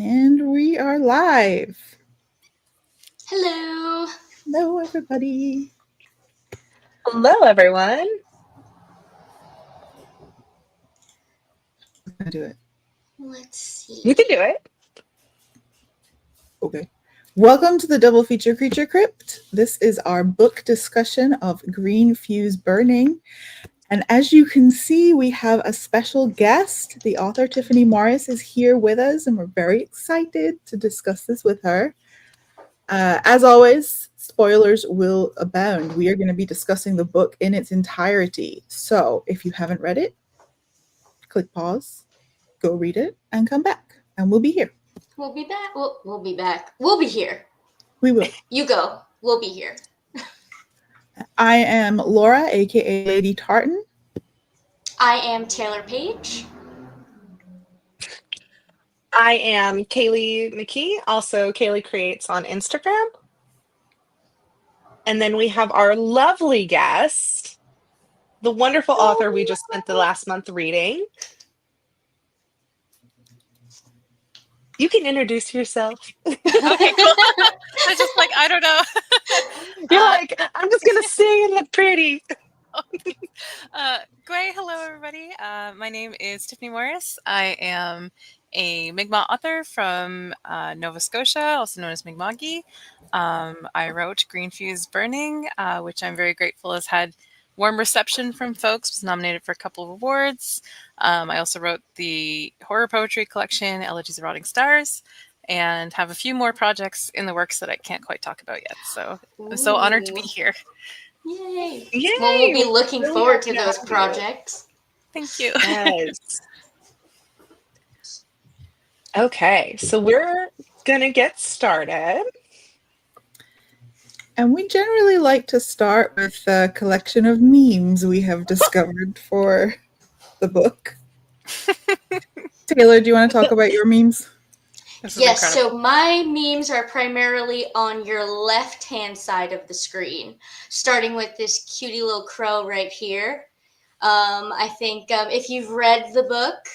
And we are live. Hello. Hello, everybody. Hello, everyone. I'm gonna do it. Let's see. You can do it. Okay. Welcome to the Double Feature Creature Crypt. This is our book discussion of Green Fuse Burning. And as you can see, we have a special guest. The author, Tiffany Morris, is here with us, and we're very excited to discuss this with her. As always, spoilers will abound. We are going to be discussing the book in its entirety. So if you haven't read it, click pause, go read it, and come back. And we'll be here. We'll be back. We'll be back. We'll be here. We will. You go. We'll be here. I am Laura, aka Lady Tartan. I am Taylor Page. I am Kayleigh McKee, also Kayleigh Creates on Instagram. And then we have our lovely guest, the wonderful author we just spent the last month reading. You can introduce yourself. Okay, cool. I was just like, I don't know. You're like, I'm just going to sing and look pretty. Great. Hello, everybody. My name is Tiffany Morris. I am a Mi'kmaq author from Nova Scotia, also known as Mi'kmaqi. I wrote Green Fuse Burning, which I'm very grateful has had warm reception from folks. Was nominated for a couple of awards. I also wrote the horror poetry collection, Elegies of Rotting Stars, and have a few more projects in the works that I can't quite talk about yet. So I'm so honored to be here. Yay. Yay. Well, we'll be looking Really forward to happy to those have you. projects. Thank you. Yes. Okay, so we're going to get started. And we generally like to start with a collection of memes we have discovered for the book. Taylor, do you want to talk about your memes? Yes, so my memes are primarily on your left-hand side of the screen, starting with this cutie little crow right here. I think if you've read the book,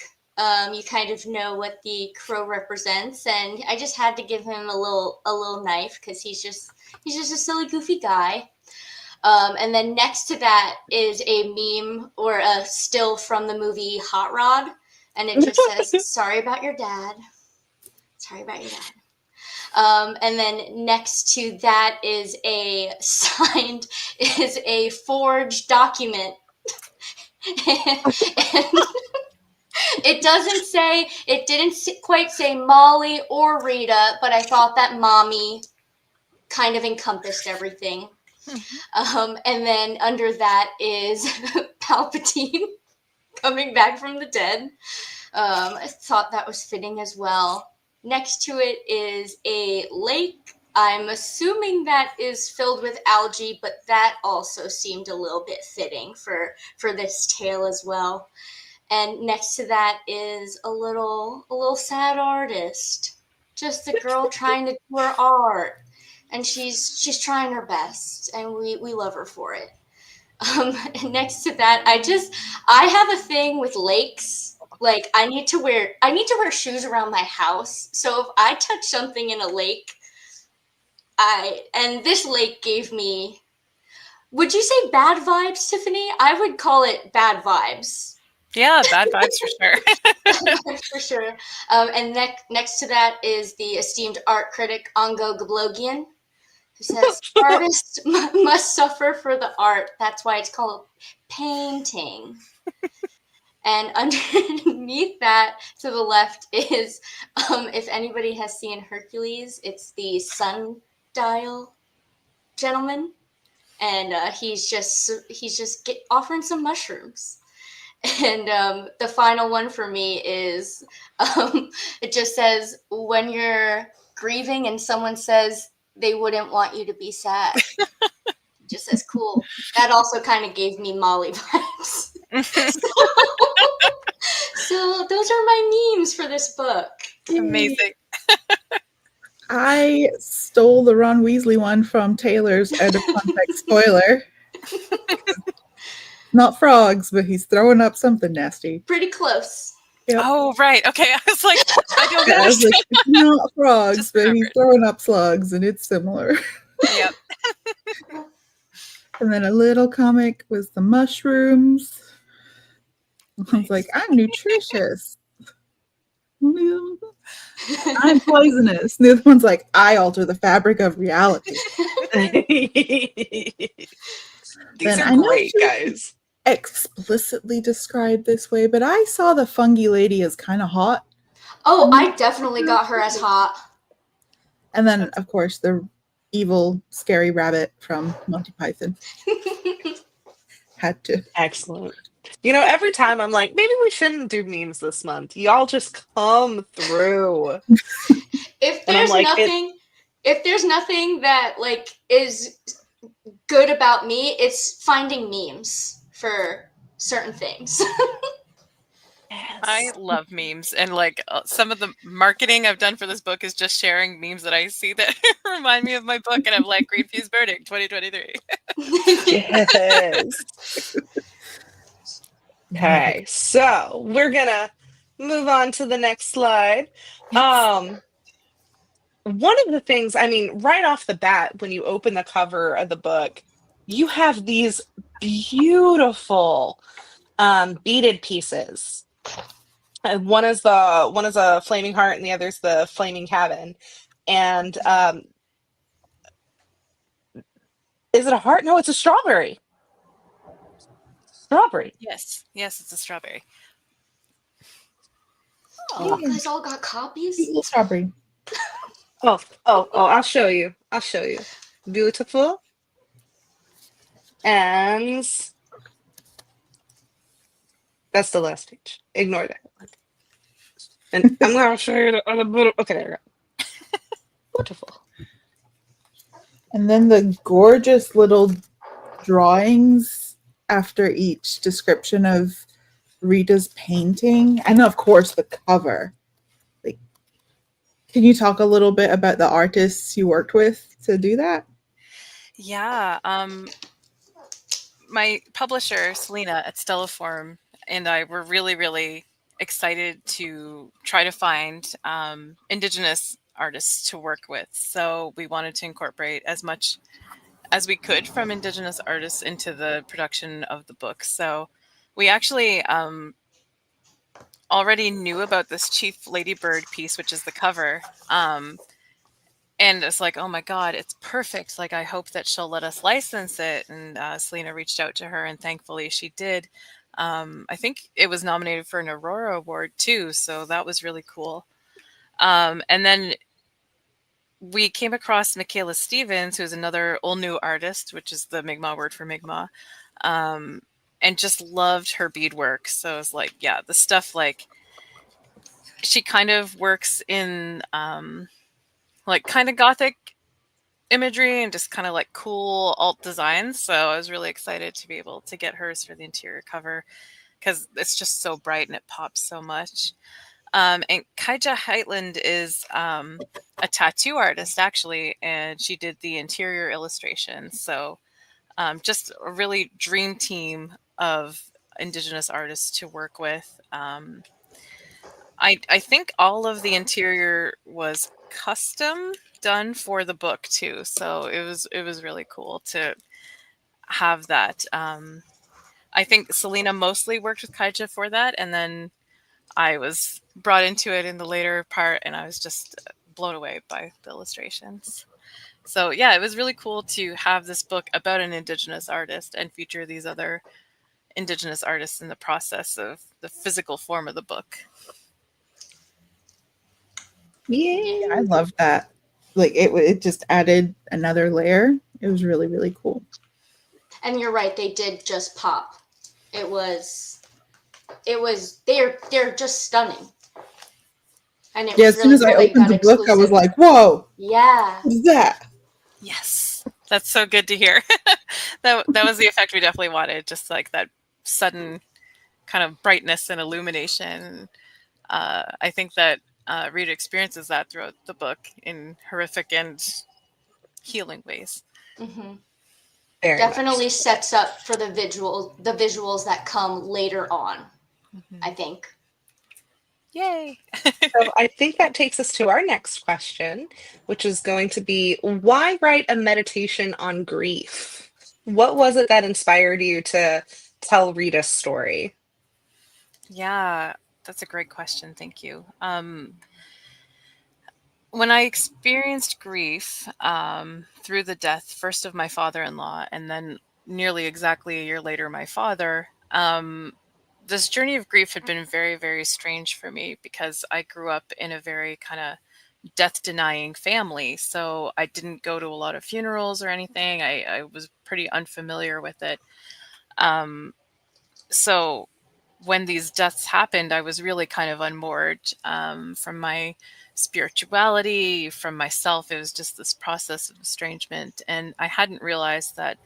you kind of know what the crow represents, and I just had to give him a little knife because he's just a silly, goofy guy. And then next to that is a meme or a still from the movie Hot Rod, and it just says, "Sorry about your dad." Sorry about your dad. And then next to that is a forged document. And it didn't quite say Molly or Rita, but I thought that mommy kind of encompassed everything. And then under that is Palpatine coming back from the dead. I thought that was fitting as well. Next to it is a lake. I'm assuming that is filled with algae, but that also seemed a little bit fitting for this tale as well. And next to that is a little sad artist. Just a girl trying to do her art. And she's trying her best, and we love her for it. And next to that, I have a thing with lakes. Like I need to wear shoes around my house. So if I touch something in a lake, and this lake gave me, would you say bad vibes, Tiffany? I would call it bad vibes. Yeah, bad vibes for sure. For sure. And next to that is the esteemed art critic Ongo Gablogian, who says artists must suffer for the art. That's why it's called painting. And underneath that, to the left, is if anybody has seen Hercules, it's the sundial gentleman, and he's just offering some mushrooms. And the final one for me is it just says, when you're grieving and someone says they wouldn't want you to be sad. It just says cool. That also kind of gave me Molly vibes. So those are my memes for this book. Amazing. I stole the Ron Weasley one from Taylor's out of context spoiler. Not frogs, but he's throwing up something nasty. Pretty close. Yep. Oh, right. Okay. I was like, I don't Yeah, I was like, understand. it's not frogs, Just but he's remembered. throwing up slugs, and it's similar. Yep. And then a little comic was the mushrooms. I was like, Nice. I'm nutritious. I'm poisonous. And the other one's like, I alter the fabric of reality. These Then are I know great, she was guys. explicitly described this way, but I saw the fungi lady as kind of hot. Oh, I definitely got her as hot. And then, of course, the evil, scary rabbit from Monty Python had to. Excellent. You know, every time I'm like, maybe we shouldn't do memes this month. Y'all just come through. If And I'm there's like, nothing that like is good about me, it's finding memes for certain things. I yes. love memes, and like some of the marketing I've done for this book is just sharing memes that I see that remind me of my book, and I'm like, Green Fuse Burning 2023. Yes. Okay, so we're gonna move on to the next slide. One of the things, I mean, right off the bat, when you open the cover of the book, you have these beautiful beaded pieces. One is a flaming heart, and the other's the flaming cabin. And is it a heart? No, it's a strawberry. Strawberry. Yes, yes, it's a strawberry. Oh, you guys all got copies? Little strawberry. Oh, I'll show you. I'll show you. Beautiful. And that's the last page. Ignore that one. And I'm going to show you the other little. Okay, there we go. Beautiful. And then the gorgeous little drawings after each description of Rita's painting. And of course, the cover. Like, can you talk a little bit about the artists you worked with to do that? Yeah, my publisher Selena at Stellaform and I were really, really excited to try to find Indigenous artists to work with. So we wanted to incorporate as much as we could from Indigenous artists into the production of the book. So we actually already knew about this Chief Ladybird piece, which is the cover. And it's like, oh my God, it's perfect. Like, I hope that she'll let us license it. And Selena reached out to her, and thankfully she did. I think it was nominated for an Aurora Award too. So that was really cool. And then we came across Michaela Stevens, who's another old new artist, which is the Mi'kmaq word for Mi'kmaq, and just loved her beadwork. So it's like, yeah, the stuff like she kind of works in like kind of gothic imagery and just kind of like cool alt designs. So I was really excited to be able to get hers for the interior cover because it's just so bright and it pops so much. And Kaija Heitland is a tattoo artist, actually, and she did the interior illustration. So just a really dream team of Indigenous artists to work with. I think all of the interior was custom done for the book too. So it was really cool to have that. I think Selena mostly worked with Kaija for that, and then I was brought into it in the later part, and I was just blown away by the illustrations. So yeah, it was really cool to have this book about an Indigenous artist and feature these other Indigenous artists in the process of the physical form of the book. Yeah, I love that. Like it just added another layer. It was really, really cool. And you're right, they did just pop. They're just stunning. And it Yeah, was as soon really as cool I that you opened got the book, I was exclusive. like, whoa, Yeah. what's that? Yes, that's so good to hear. That was the effect we definitely wanted, just like that sudden kind of brightness and illumination. I think that Rita experiences that throughout the book in horrific and healing ways. Mm-hmm. Very Definitely much. sets up for the visuals that come later on, Mm-hmm. I think. Yay! So I think that takes us to our next question, which is going to be, why write a meditation on grief? What was it that inspired you to tell Rita's story? Yeah, that's a great question. Thank you. When I experienced grief through the death, first of my father-in-law, and then nearly exactly a year later, my father, this journey of grief had been very, very strange for me because I grew up in a very kind of death denying family. So I didn't go to a lot of funerals or anything. I was pretty unfamiliar with it. Um, so when these deaths happened, I was really kind of unmoored from my spirituality, from myself. It was just this process of estrangement. And I hadn't realized that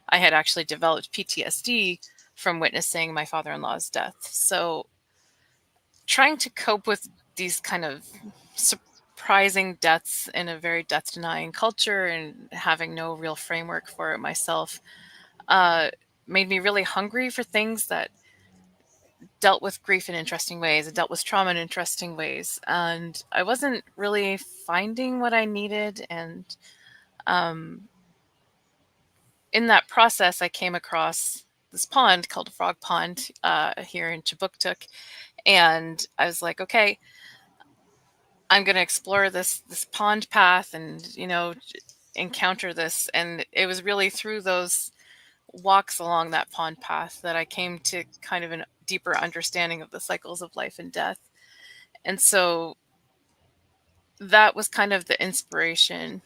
I had actually developed PTSD from witnessing my father in law's death. So trying to cope with these kind of surprising deaths in a very death denying culture and having no real framework for it myself uh, made me really hungry for things that dealt with grief in interesting ways and dealt with trauma in interesting ways. And I wasn't really finding what I needed. And um, in that process, I came across this pond called a frog pond here in Chibuktuk. And I was like, okay, I'm going to explore this pond path and, encounter this. And it was really through those walks along that pond path that I came to kind of a deeper understanding of the cycles of life and death. And so that was kind of the inspiration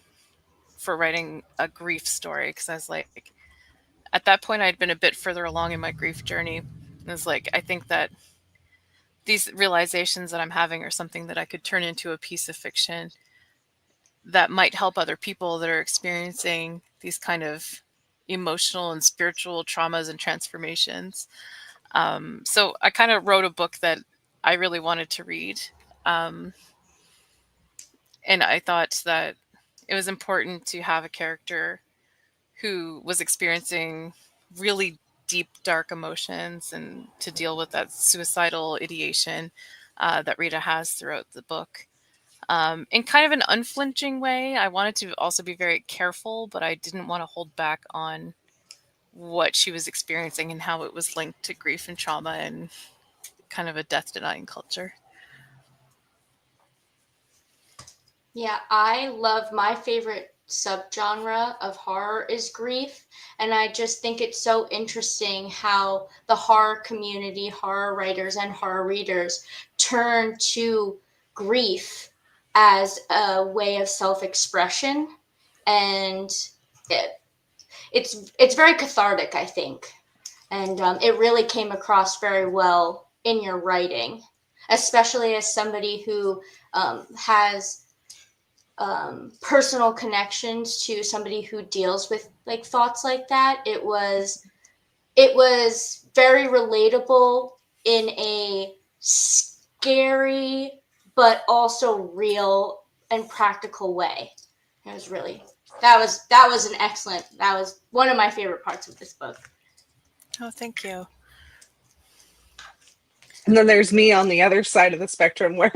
for writing a grief story, because I was like, at that point, I'd been a bit further along in my grief journey. It was like, I think that these realizations that I'm having are something that I could turn into a piece of fiction that might help other people that are experiencing these kind of emotional and spiritual traumas and transformations. So I kind of wrote a book that I really wanted to read. Um, and I thought that it was important to have a character who was experiencing really deep, dark emotions and to deal with that suicidal ideation that Rita has throughout the book. In kind of an unflinching way. I wanted to also be very careful, but I didn't want to hold back on what she was experiencing and how it was linked to grief and trauma and kind of a death denying culture. Yeah, I love my favorite subgenre of horror is grief. And I just think it's so interesting how the horror community, horror writers, and horror readers turn to grief as a way of self expression. And it, it's very cathartic, I think. And it really came across very well in your writing, especially as somebody who has personal connections to somebody who deals with like thoughts like that. It was very relatable in a scary but also real and practical way. It was really that was one of my favorite parts of this book. Oh, thank you. And then there's me on the other side of the spectrum where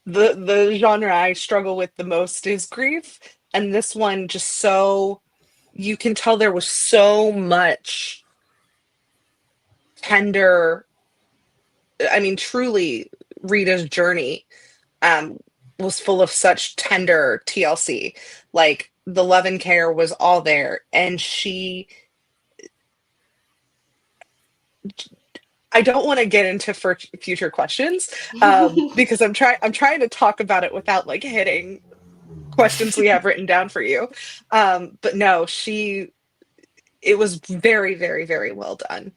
the genre I struggle with the most is grief. And this one just so you can tell there was so much tender, I mean, truly Rita's journey um was full of such tender TLC. Like the love and care was all there. And I don't want to get into future questions because I'm trying to talk about it without like hitting questions we have written down for you. But no, it was very, very, very well done.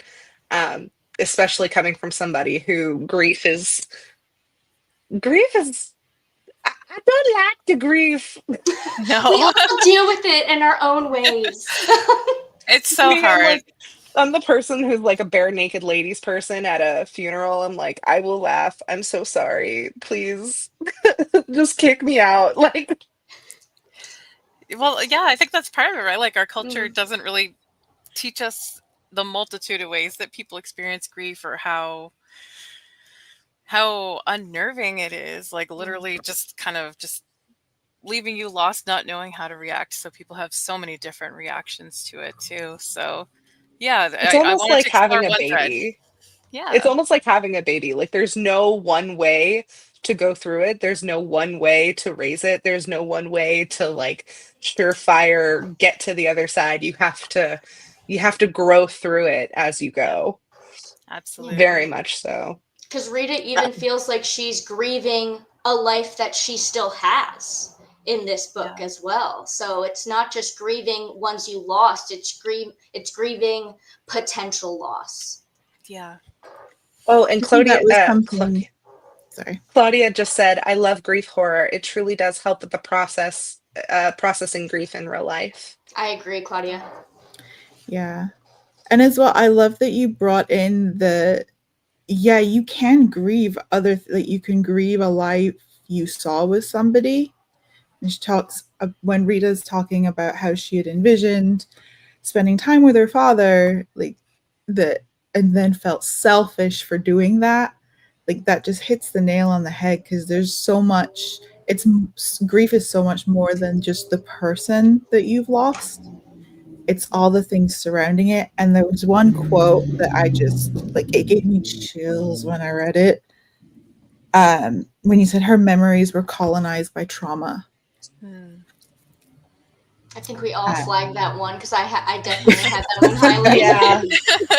Especially coming from somebody who grief is I don't like the grief. No. We all deal with it in our own ways. It's so I mean, hard. I'm the person who's like a bare naked ladies person at a funeral. I'm like, I will laugh. I'm so sorry. Please just kick me out. Like, Well, yeah, I think that's part of it, right? Like our culture doesn't really teach us the multitude of ways that people experience grief or how how unnerving it is, like literally just kind of just leaving you lost, not knowing how to react. So people have so many different reactions to it too. So yeah, It's I almost wanted like to explore having a one thread. baby. It's Yeah, almost like having a baby. Like there's no one way to go through it. There's no one way to raise it. There's no one way to like surefire get to the other side. You have to grow through it as you go. Very absolutely. much so. Because Rita even feels like she's grieving a life that she still has in this book Yeah, as well. So it's not just grieving ones you lost, it's grieving potential loss. yeah. Oh, and I think that was Claudia, something. Sorry. Claudia just said, "I love grief horror. It truly does help with the processing grief in real life." I agree, Claudia. Yeah. And as well, I love that you brought in yeah, you can grieve like you can grieve a life you saw with somebody. And she talks when Rita's talking about how she had envisioned spending time with her father, like the and then felt selfish for doing that. Like that just hits the nail on the head because there's so much. It's grief is so much more than just the person that you've lost. It's all the things surrounding it. And there was one quote that I just like it gave me chills when I read it. When you said her memories were colonized by trauma. Hmm. I think we all Uh, flagged that one because I definitely had that one highlighted. Yeah,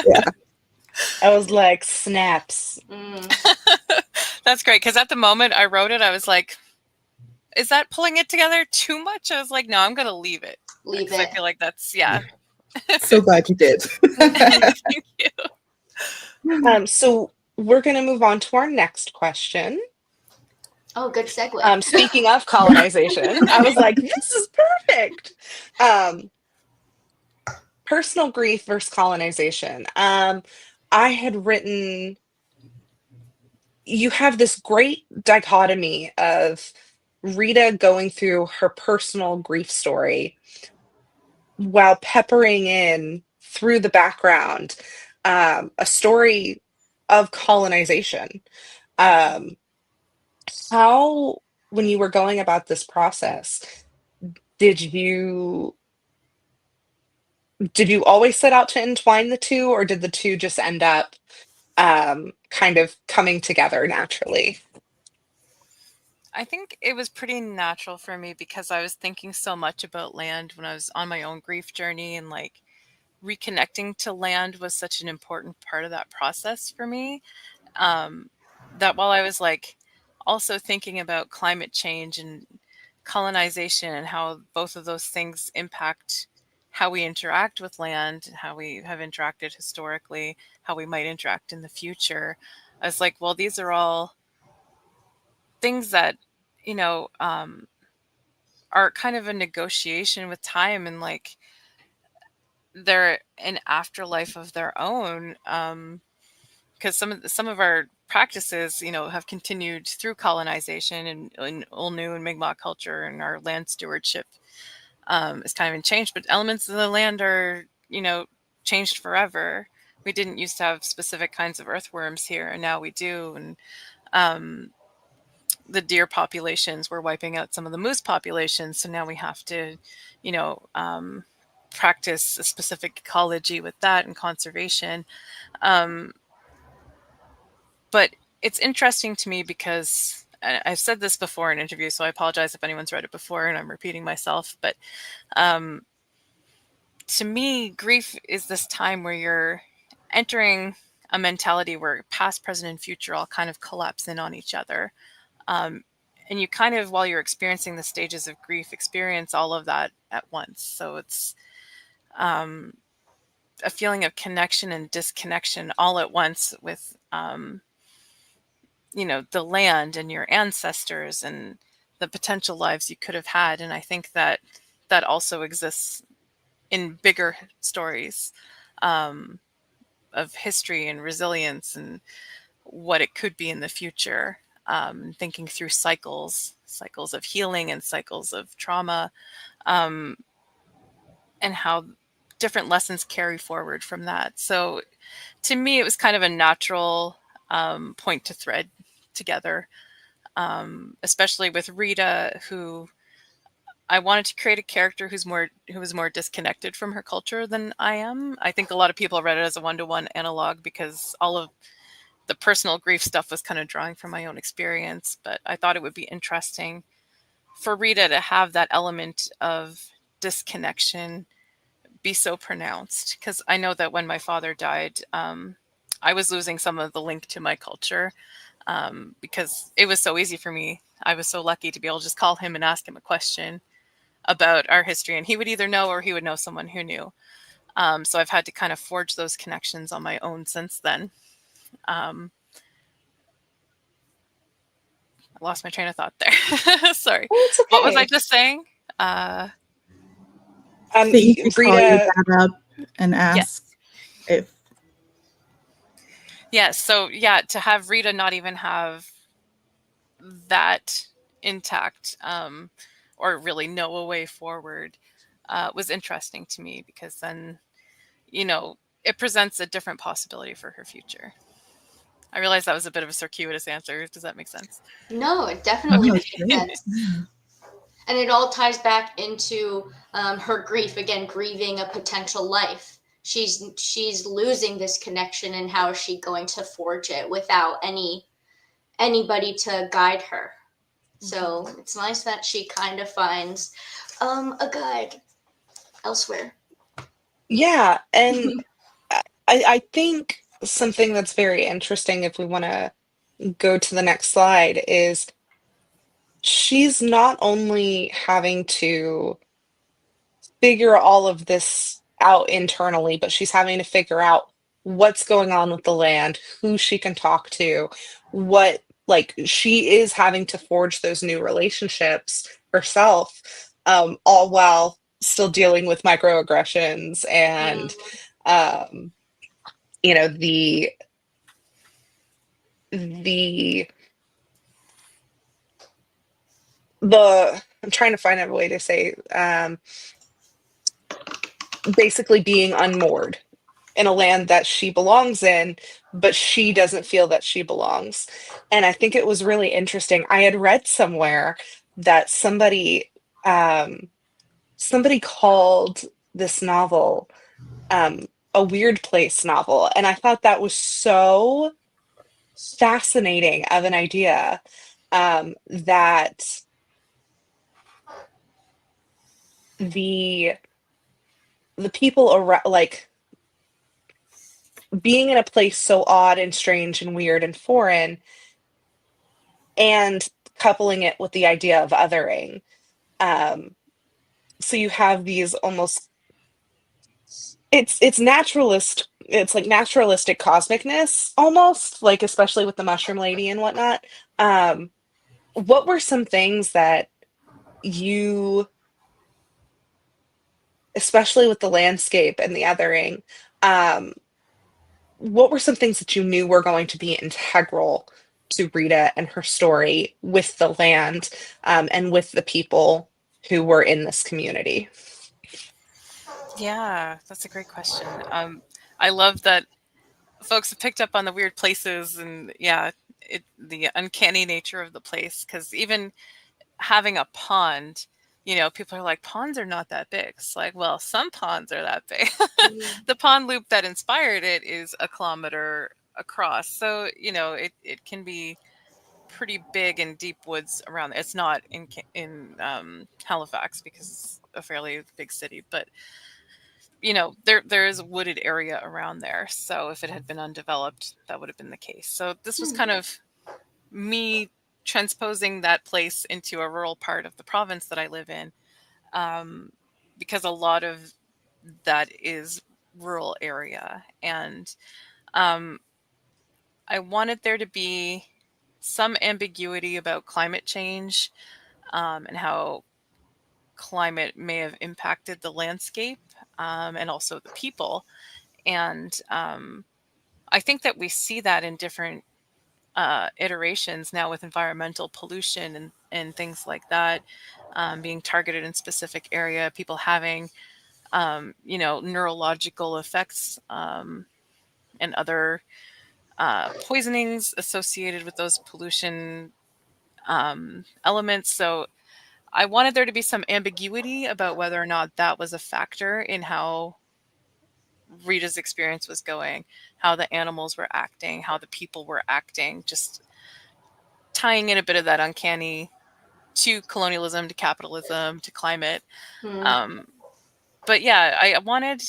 yeah. I was like, snaps. That's great because at the moment I wrote it, I was like, is that pulling it together too much? I was like, no, I'm gonna leave it Leave because I it. feel like that's yeah. So glad you did. Thank you. So we're going to move on to our next question. Oh, good segue. Speaking of colonization, I was like, this is perfect. Um, Personal grief versus colonization. I had written, you have this great dichotomy of Rita going through her personal grief story while peppering in through the background a story of colonization. Um, how, when you were going about this process, did you did you always set out to entwine the two, or did the two just end up kind of coming together naturally? I think it was pretty natural for me because I was thinking so much about land when I was on my own grief journey, and like reconnecting to land was such an important part of that process for me. Um, that while I was like also thinking about climate change and colonization and how both of those things impact how we interact with land, how we have interacted historically, how we might interact in the future, I was like, well, these are all things that, you know, are kind of a negotiation with time, and like they're an afterlife of their own. Because some of our practices, have continued through colonization and in Olnu and Mi'kmaq culture, and our land stewardship is kind of been changed. But elements of the land are, changed forever. We didn't used to have specific kinds of earthworms here, and now we do. And um, the deer populations, we're wiping out some of the moose populations, so now we have to, you know, um, practice a specific ecology with that and conservation. Um, but it's interesting to me because I've said this before in interviews, so I apologize if anyone's read it before and I'm repeating myself. But um, to me, grief is this time where you're entering a mentality where past, present, and future all kind of collapse in on each other. Um, and you kind of, while you're experiencing the stages of grief, experience all of that at once. So it's um, a feeling of connection and disconnection all at once with the land and your ancestors and the potential lives you could have had. And I think that that also exists in bigger stories um, of history and resilience and what it could be in the future. Thinking through cycles of healing and cycles of trauma, um, and how different lessons carry forward from that. So to me, it was kind of a natural point to thread together, especially with Rita, who I wanted to create a character who was more disconnected from her culture than I am. I think a lot of people read it as a one-to-one analog because all of the personal grief stuff was kind of drawing from my own experience, but I thought it would be interesting for Rita to have that element of disconnection be so pronounced, because I know that when my father died, I was losing some of the link to my culture, because it was so easy for me. I was so lucky to be able to just call him and ask him a question about our history, and he would either know or he would know someone who knew. So I've had to kind of forge those connections on my own since then. Um, I lost my train of thought there. Sorry. Oh, it's What was I okay. just saying? Uh, That you could call your Rita, dad up and ask if yeah. So yeah, to have Rita not even have that intact, or really know a way forward, was interesting to me, because then, you know, it presents a different possibility for her future. I realize that was a bit of a circuitous answer. Does that make sense? No, it oh, definitely it's makes great. sense. And it all ties back into her grief, again, grieving a potential life. She's losing this connection, and how is she going to forge it without anybody to guide her? So it's nice that she kind of finds a guide elsewhere. yeah, and I think something that's very interesting, if we want to go to the next slide, is she's not only having to figure all of this out internally, but she's having to figure out what's going on with the land, who she can talk to, what, like, she is having to forge those new relationships herself, all while still dealing with microaggressions and, Mm. um, the I'm trying to find a way to say, basically being unmoored in a land that she belongs in, but she doesn't feel that she belongs. And I think it was really interesting. I had read somewhere that um, somebody called this novel, a weird place novel, and I thought that was so fascinating of an idea, that the the people around, like, being in a place so odd and strange and weird and foreign, and coupling it with the idea of othering. Um, so you have these almost, it's naturalist, it's like naturalistic cosmicness almost, like, especially with the mushroom lady and whatnot. Um, what were some things that you, especially with the landscape and the othering, um, what were some things that you knew were going to be integral to Rita and her story with the land, and with the people who were in this community? Yeah, that's a great question. I love that folks have picked up on the weird places, and yeah, the uncanny nature of the place. Because even having a pond, people are like, ponds are not that big. It's like, well, some ponds are that big. Mm. The pond loop that inspired it is a kilometer across. So, it can be pretty big and deep woods around there. It's not in Halifax because it's a fairly big city, but there is a wooded area around there. So if it had been undeveloped, that would have been the case. So this was kind of me transposing that place into a rural part of the province that I live in, because a lot of that is rural area. And um, I wanted there to be some ambiguity about climate change, and how climate may have impacted the landscape, and also the people. And I think that we see that in different iterations now with environmental pollution and things like that, being targeted in specific area, people having, neurological effects, and other poisonings associated with those pollution elements. So I wanted there to be some ambiguity about whether or not that was a factor in how Rita's experience was going, how the animals were acting, how the people were acting, just tying in a bit of that uncanny to colonialism, to capitalism, to climate. But yeah, I wanted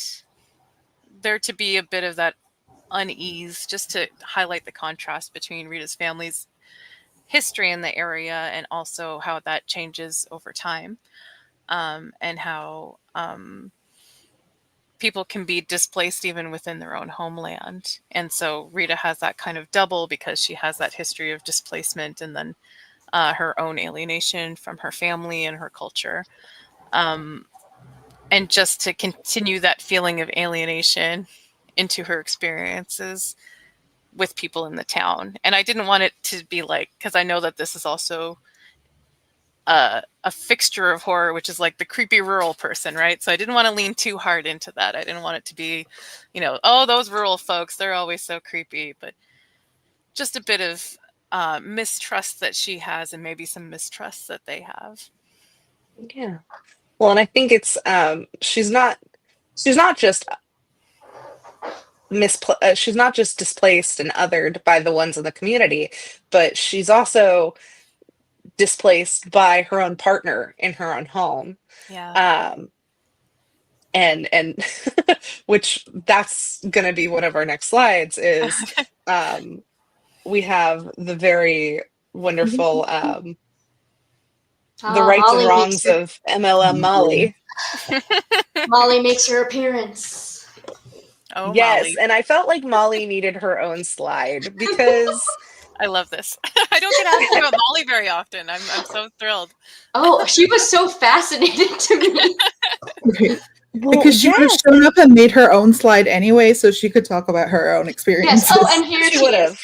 there to be a bit of that unease just to highlight the contrast between Rita's family's history in the area and also how that changes over time, and how people can be displaced even within their own homeland. And so Rita has that kind of double because she has that history of displacement and then her own alienation from her family and her culture. And just to continue that feeling of alienation into her experiences with people in the town. And I didn't want it to be like, because I know that this is also a fixture of horror, which is like the creepy rural person, right? So I didn't want to lean too hard into that. I didn't want it to be, oh, those rural folks, they're always so creepy. But just a bit of mistrust that she has and maybe some mistrust that they have. Yeah. Well, and I think it's she's not just she's not just displaced and othered by the ones in the community, but she's also displaced by her own partner in her own home. Yeah. And which that's going to be one of our next slides is we have the very wonderful the rights and Molly wrongs of MLM Molly. Molly makes her appearance. Oh, Yes, Molly. and I felt like Molly needed her own slide because I love this. I don't get asked about Molly very often. I'm so thrilled. Oh, she was so fascinating to me. Because she would have shown up and made her own slide anyway, so she could talk about her own experiences. Yes. Oh, and here she would have.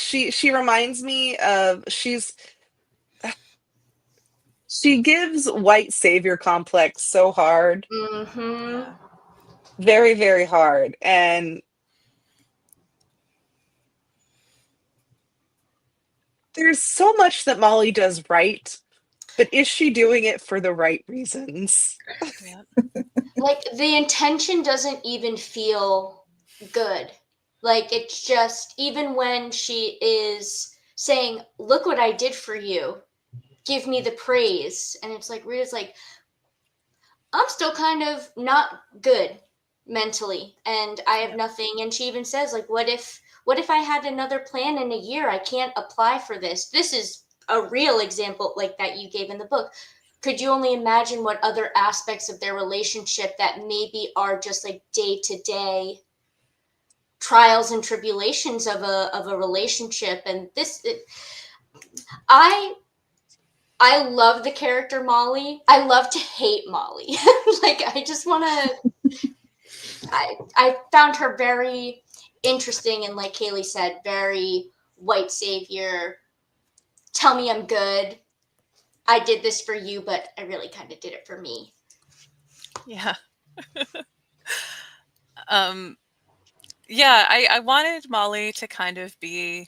She reminds me of she gives white savior complex so hard. Mm-hmm. Very, very hard. And there's so much that Molly does right, but is she doing it for the right reasons? Yeah. Like, the intention doesn't even feel good. Like, it's just, even when she is saying, look what I did for you, give me the praise. And it's like, Rita's like, I'm still kind of not good mentally, and I have nothing. And she even says, like, what if I had another plan in a year? I can't apply for this. This is a real example like that you gave in the book. Could you only imagine what other aspects of their relationship that maybe are just like day-to-day trials and tribulations of a relationship? And I love the character Molly. I love to hate Molly. Like, I just want to. I found her very interesting, and like Kayleigh said, very white savior. Tell me I'm good. I did this for you, but I really kind of did it for me. Yeah. Yeah, I wanted Molly to kind of be.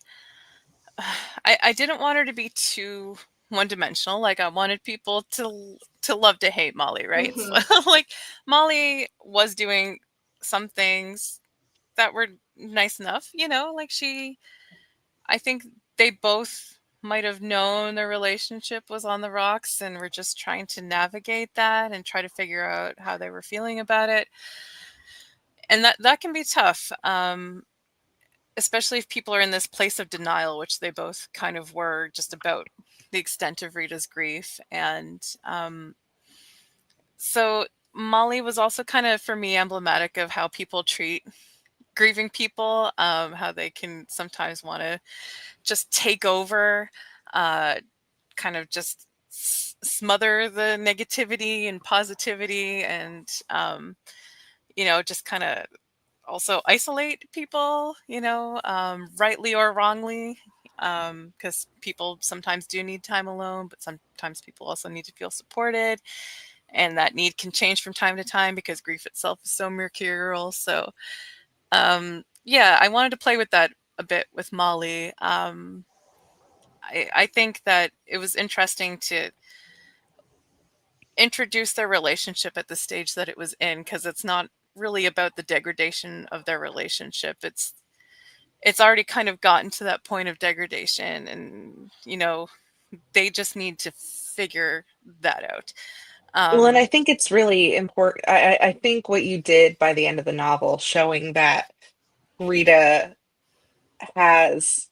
I didn't want her to be too one-dimensional. Like, I wanted people to love to hate Molly, right? Mhm. So, like, Molly was doing some things that were nice enough, like I think they both might have known their relationship was on the rocks and were just trying to navigate that and try to figure out how they were feeling about it. And that can be tough, especially if people are in this place of denial, which they both kind of were, just about the extent of Rita's grief. And so Molly was also kind of, for me, emblematic of how people treat grieving people, how they can sometimes want to just take over, kind of just smother the negativity and positivity, and just kind of also isolate people, rightly or wrongly, because people sometimes do need time alone, but sometimes people also need to feel supported, and that need can change from time to time because grief itself is so mercurial. So yeah, I wanted to play with that a bit with Molly. I think that it was interesting to introduce their relationship at the stage that it was in, because it's not really about the degradation of their relationship. It's already kind of gotten to that point of degradation, and they just need to figure that out. Well, and I think it's really important. I think what you did by the end of the novel, showing that Rita has,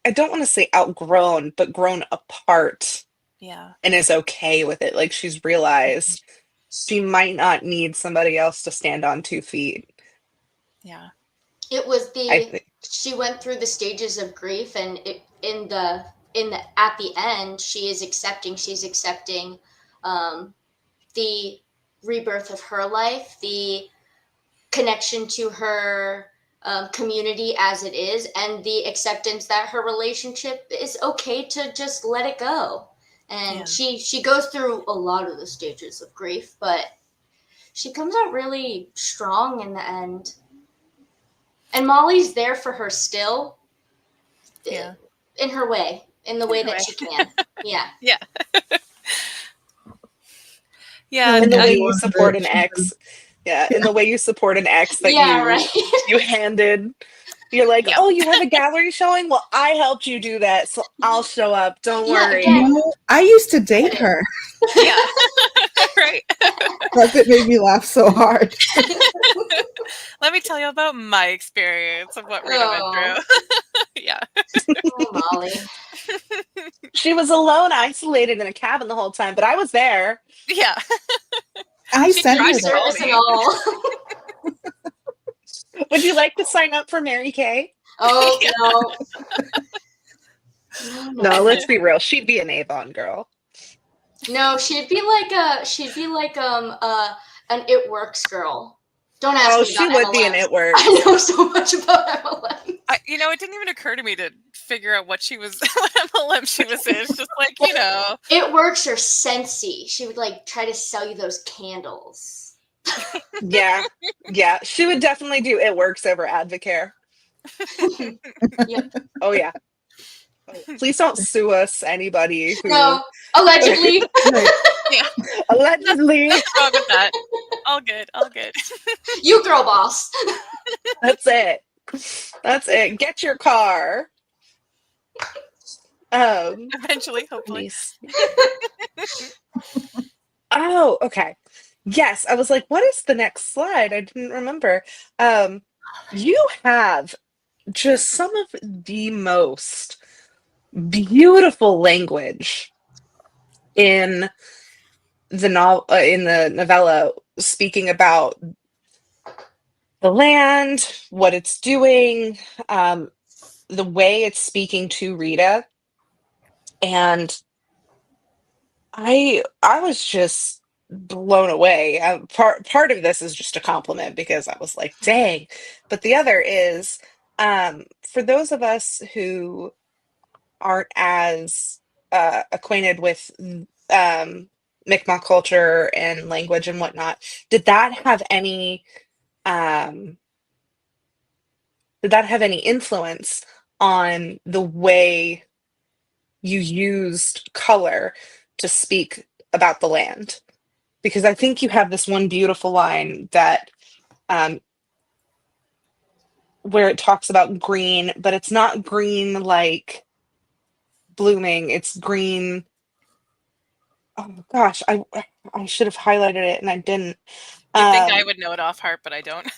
I don't want to say outgrown, but grown apart Yeah, and is okay with it. Like she's realized she might not need somebody else to stand on 2 feet. yeah, It was I the think, she went through the stages of grief, and in the at the end she's accepting um, the rebirth of her life, the connection to her community as it is, and the acceptance that her relationship is okay to just let it go. And yeah, she goes through a lot of the stages of grief, but she comes out really strong in the end. And Molly's there for her still, yeah. in her way, in the way that Anyway, she can. Yeah. yeah, I yeah. love in the the way way you you wanted support it. an She ex, said, yeah, yeah. in the way you support an ex that Yeah, right. you handed. You're like, Yeah, oh, you have a gallery showing? Well, I helped you do that, so I'll show up. Don't Yeah, worry. again, I used to date credit. her. yeah. Right. That's it made me laugh so hard. Let me tell you about my experience of what Rita went Oh, through. Yeah, oh, Molly. She was alone, isolated in a cabin the whole time, but I was there. yeah. I She sent tried her to there. call Service and me. all. Would you like to sign up for Mary Kay? Oh Yeah. no, no, no, No, no. let's be real. She'd be an Avon girl. No, she'd be like an It Works girl. Don't ask Oh, me she about would be an MLMs. It I Works. know so much about MLMs. It didn't even occur to me to figure out what she was, what MLM she was in. It's just like, It Works or Scentsy. She would like try to sell you those candles. Yeah. Yeah. She would definitely do It Works over Advocare. Yep. Oh, yeah. Oh, yeah. Please don't sue us, anybody who No, allegedly. Right. yeah, allegedly. nothing wrong with that. All good, all good. You girl boss. That's it. That's it. Get your car. Eventually, hopefully. Nice. Oh, okay. Yes, I was like, what is the next slide? I didn't remember. You have just some of the most beautiful language in the in the novella, speaking about the land, what it's doing, the way it's speaking to Rita, and I was just blown away. Part of this is just a compliment because I was like, dang. But the other is, for those of us who aren't as acquainted with Mi'kmaq culture and language and whatnot, did that have any um, did that have any influence on the way you used color to speak about the land? Because I think you have this one beautiful line that um, where it talks about green, but it's not green like blooming. It's green. Oh gosh, I should have highlighted it and I didn't. You'd think I Um, would know it off heart, but I don't.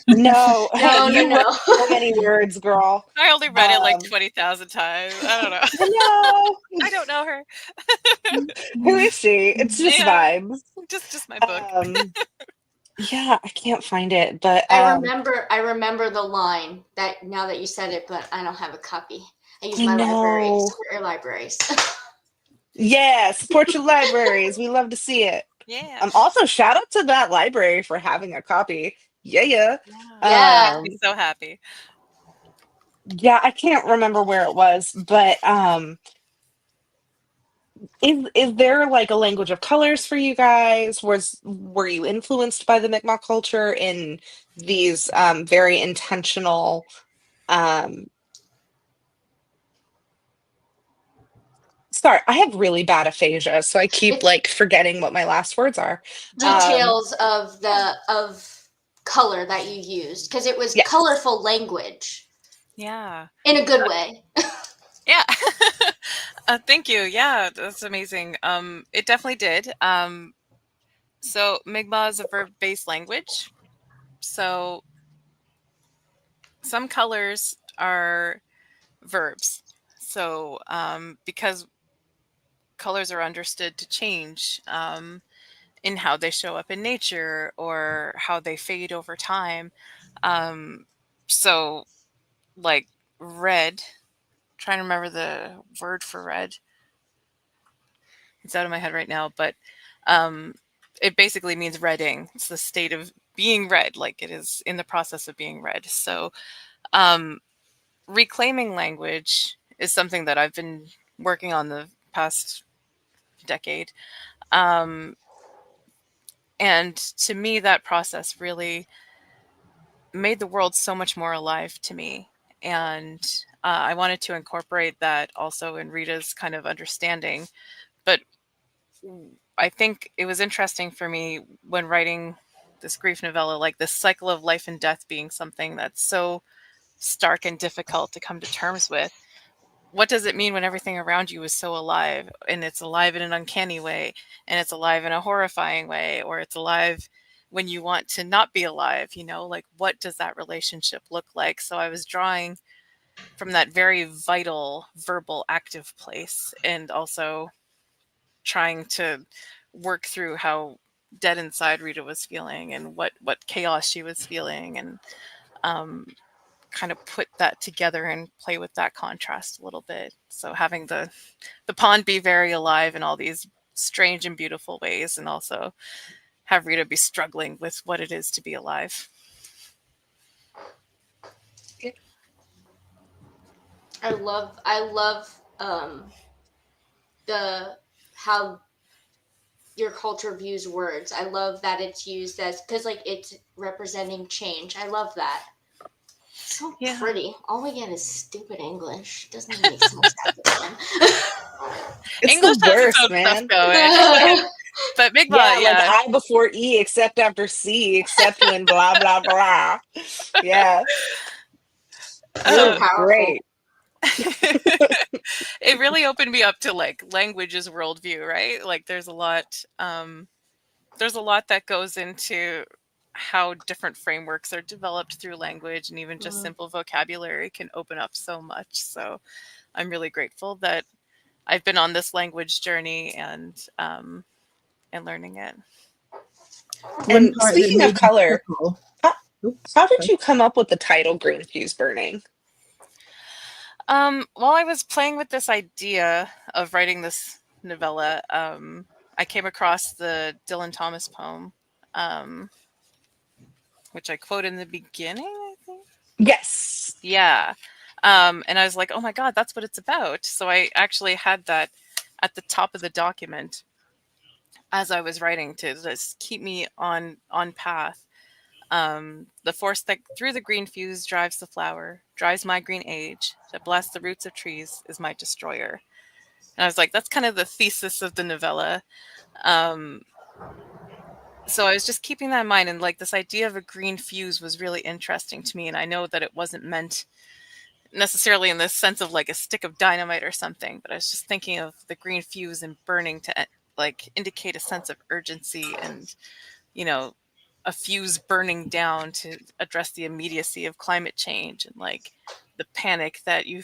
no, No, no, you wrote no. so many words, girl. I only read it like Um, 20,000 times. I don't know. I I don't know her. know. Who is she? It's just Yeah, vibes. just my book. Yeah, I can't find it, but I remember the line that now that you said it, but I don't have a copy. I use I my library. know. Support your libraries. Yeah, support your libraries. We love to see it. Yeah. Also, shout out to that library for having a copy. Yeah, yeah. Yeah. Yeah. I'd be so happy. Yeah, I can't remember where it was, but Is there like a language of colors for you guys? Were you influenced by the Mi'kmaq culture in these very intentional um sorry, I have really bad aphasia, so I keep It's like forgetting what my last words are. Um details of color that you used because it was yes. colorful language Yeah. in a good way. Yeah. Thank you. Yeah, that's amazing. It definitely did. So Mi'kmaq is a verb-based language. So some colors are verbs. So because colors are understood to change in how they show up in nature or how they fade over time. Um, so like red, trying to remember the word for red. It's out of my head right now, but um, it basically means redding. It's the state of being red, like it is in the process of being red. So um, reclaiming language is something that I've been working on the past decade. Um, and to me, that process really made the world so much more alive to me. And I wanted to incorporate that also in Rita's kind of understanding. But I think it was interesting for me when writing this grief novella, like this cycle of life and death being something that's so stark and difficult to come to terms with. What does it mean when everything around you is so alive, and it's alive in an uncanny way, and it's alive in a horrifying way, or it's alive when you want to not be alive, like what does that relationship look like? So I was drawing from that very vital verbal active place, and also trying to work through how dead inside Rita was feeling and what chaos she was feeling, and um, kind of put that together and play with that contrast a little bit. So having the pond be very alive in all these strange and beautiful ways, and also have Rita be struggling with what it is to be alive. I love the how your culture views words. I love that it's used as because like it's representing change. I love that. It's so Yeah. pretty. All we get is stupid English. Doesn't even make sense half the time. It's English the has its worst, own stuff man. going. But Yeah, Mi'kmaq, like yeah. I before E, except after C, except when blah blah blah. Yeah, So it Uh, was powerful. great. it really opened me up to like language as worldview, right? Like there's a lot that goes into how different frameworks are developed through language, and even just Mhm. simple vocabulary can open up so much. So I'm really grateful that I've been on this language journey and learning it. One And part that speaking of made me color, chuckle. how, Oops. how did Sorry. you come up with the title Green Fuse Burning? While I was playing with this idea of writing this novella, I came across the Dylan Thomas poem, um, which I quote in the beginning, I think. Yes. Yeah. And I was like, oh my God, that's what it's about. So I actually had that at the top of the document as I was writing to just keep me on path. The force that through the green fuse drives the flower, drives my green age, that bless the roots of trees is my destroyer. And I was like, that's kind of the thesis of the novella. Um, so I was just keeping that in mind, and like this idea of a green fuse was really interesting to me. And I know that it wasn't meant necessarily in the sense of like a stick of dynamite or something, but I was just thinking of the green fuse and burning to like indicate a sense of urgency, and you know a fuse burning down to address the immediacy of climate change, and like the panic that you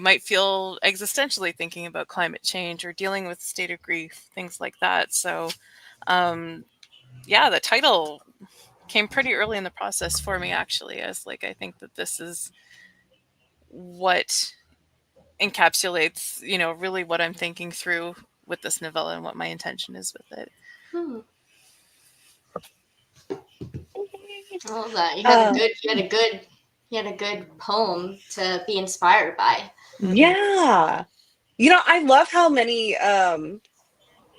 might feel existentially thinking about climate change or dealing with state of grief, things like that. So um yeah, the title came pretty early in the process for me, actually, as like I think that this is what encapsulates, really what I'm thinking through with this novella and what my intention is with it. Hmm. I love that. Uh, You had a good poem to be inspired by. Hmm. yeah. I love how many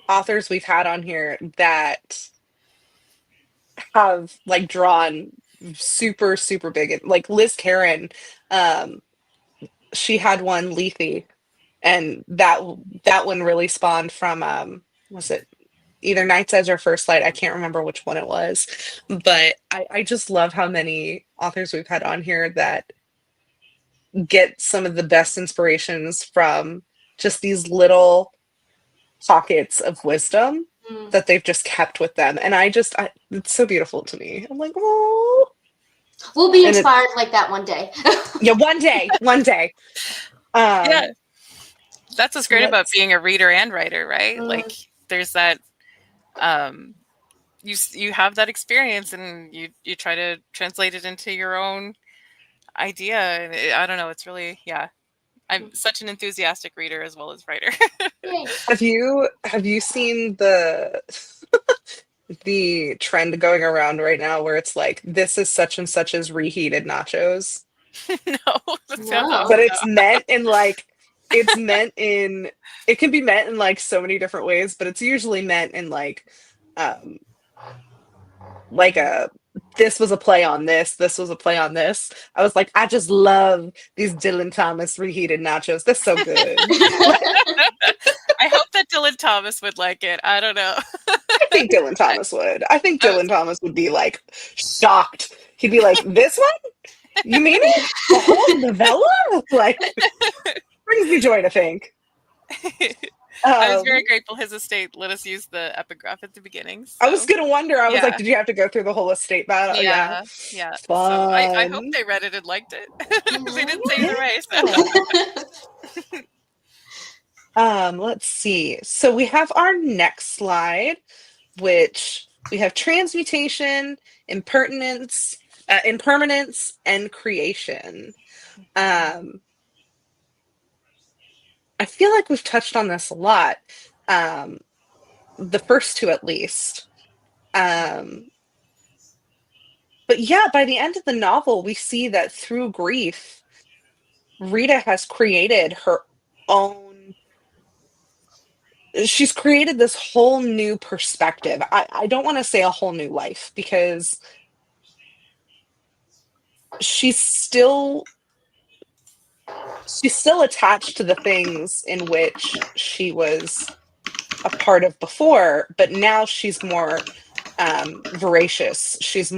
authors we've had on here that have like drawn super, super big. Like Liz Karen, um, she had one Lethe, and that one really spawned from was it either Night's Edge or First Light? I can't remember which one it was, but I just love how many authors we've had on here that get some of the best inspirations from just these little pockets of wisdom Mm. that they've just kept with them. And it's so beautiful to me. I'm like, oh, We'll be and inspired like that one day. yeah, one day. Yeah. That's what's So great about let's- being a reader and writer, right? Mm. Like there's that you have that experience and you try to translate it into your own idea. And I don't know, it's really, yeah. I'm such an enthusiastic reader as well as writer. Yay. have you seen the the trend going around right now where it's like this is such and such as reheated nachos? No, that sounds No. awesome. But it's meant in like it can be meant in like so many different ways, but it's usually meant in um like a this was a play on this was a play on this. I was like, I just love these Dylan Thomas reheated nachos. They're so good. I hope that Dylan Thomas would like it. I don't know. I think Dylan Thomas would. I think Dylan Thomas would be like shocked. He'd be like, "This one? You mean it? The whole novella?" Like, brings me joy to think. I was very grateful his estate let us use the epigraph at the beginning. I was so- gonna wonder. I was Yeah. like, did you have to go through the whole estate battle? yeah. So I hope Fun. they read it and liked it. They didn't say Yeah. either way. So. Let's see. So we have our next slide, which we have transmutation, impermanence, and creation. I feel like we've touched on this a lot. The first two, at least. But yeah, by the end of the novel, we see that through grief, Rita has created her own. She's created this whole new perspective. I don't want to say a whole new life because she's still attached to the things in which she was a part of before, but now she's more voracious. She's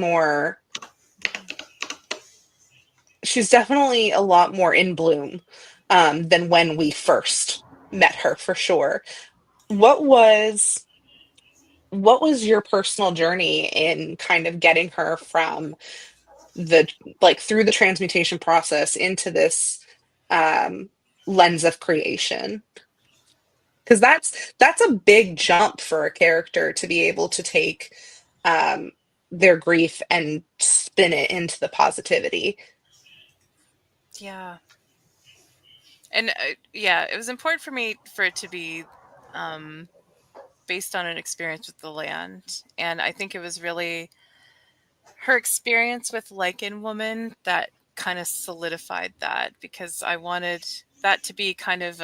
definitely a lot more in bloom than when we first met her, for sure. What was your personal journey in kind of getting her from through the transmutation process into this lens of creation? Because that's a big jump for a character to be able to take their grief and spin it into the positivity. Yeah. And yeah, it was important for me for it to be based on an experience with the land. And I think it was really her experience with Lichen Woman that kind of solidified that, because I wanted that to be kind of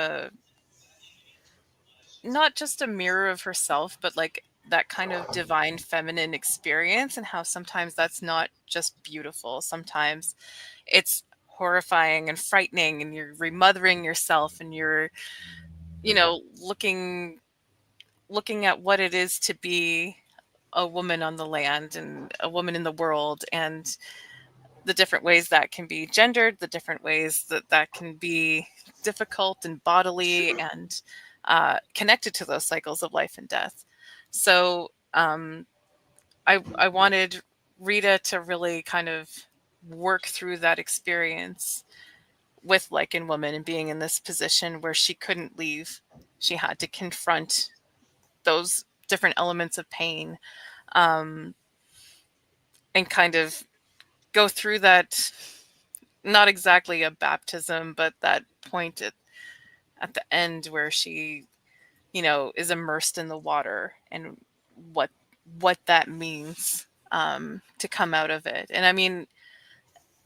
not just a mirror of herself, but like that kind of divine feminine experience, and how sometimes that's not just beautiful. Sometimes it's horrifying and frightening, and you're remothering yourself, and you're, looking at what it is to be a woman on the land and a woman in the world, and the different ways that can be gendered, the different ways that can be difficult and bodily and connected to those cycles of life and death. So I wanted Rita to really kind of work through that experience with Lichen Woman and being in this position where she couldn't leave. She had to confront those different elements of pain, and kind of go through that, not exactly a baptism, but that point at the end where she, is immersed in the water, and what that means to come out of it. And I mean,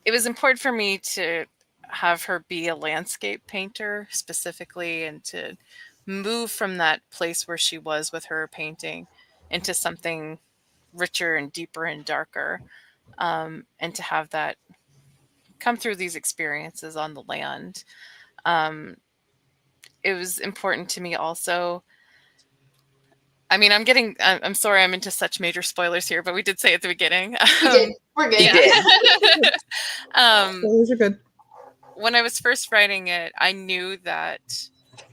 it was important for me to have her be a landscape painter specifically, and to move from that place where she was with her painting into something richer and deeper and darker, and to have that come through these experiences on the land. Um, it was important to me also. I mean, I'm sorry I'm into such major spoilers here, but we did say at the beginning. You did. We're good. You did. Those are good. When I was first writing it, I knew that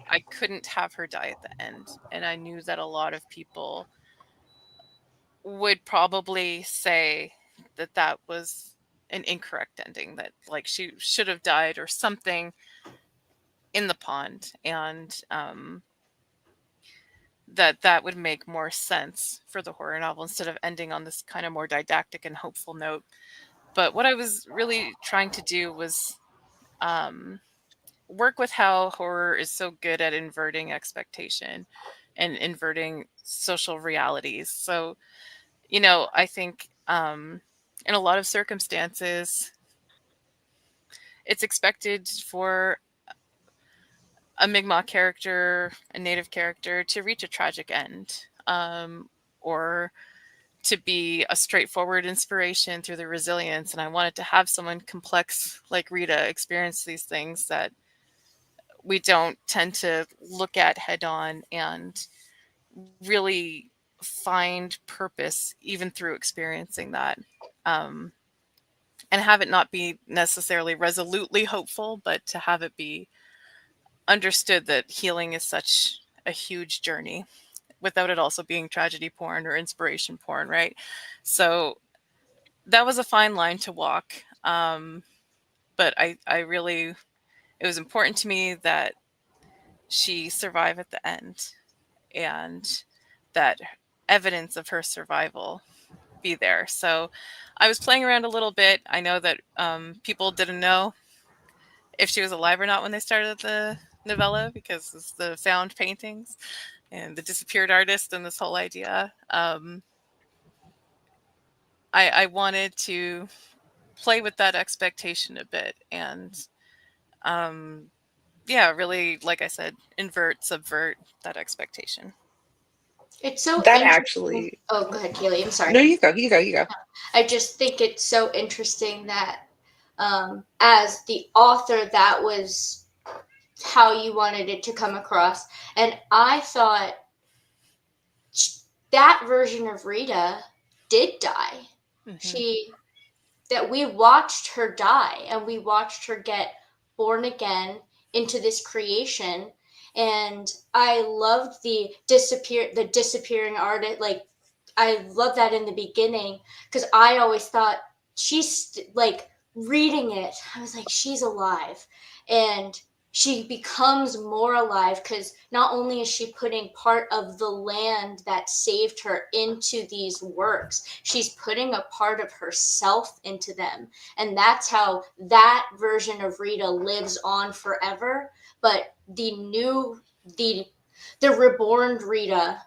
I couldn't have her die at the end. And I knew that a lot of people would probably say that that was an incorrect ending, that like she should have died or something in the pond. And that would make more sense for the horror novel instead of ending on this kind of more didactic and hopeful note. But what I was really trying to do was work with how horror is so good at inverting expectation and inverting social realities. So, I think in a lot of circumstances, it's expected for a Mi'kmaq character, a native character, to reach a tragic end, or to be a straightforward inspiration through their resilience. And I wanted to have someone complex like Rita experience these things that we don't tend to look at head on, and really find purpose even through experiencing that. And have it not be necessarily resolutely hopeful, but to have it be understood that healing is such a huge journey without it also being tragedy porn or inspiration porn, right? So that was a fine line to walk. But I really, it was important to me that she survive at the end, and that evidence of her survival be there. So I was playing around a little bit. I know that people didn't know if she was alive or not when they started the novella, because it's the found paintings and the disappeared artist and this whole idea. I wanted to play with that expectation a bit, and really, like I said, subvert that expectation. It's so That interesting. actually. Oh, go ahead, Kayleigh. I'm sorry. No, you go. I just think it's so interesting that as the author, that was how you wanted it to come across. And I thought that version of Rita did die. Mm-hmm. That we watched her die, and we watched her get born again into this creation. And I loved the disappearing artist. Like, I love that in the beginning, because I always thought she's like, reading it, I was like, she's alive. And she becomes more alive, because not only is she putting part of the land that saved her into these works, she's putting a part of herself into them. And that's how that version of Rita lives on forever. But the reborn Rita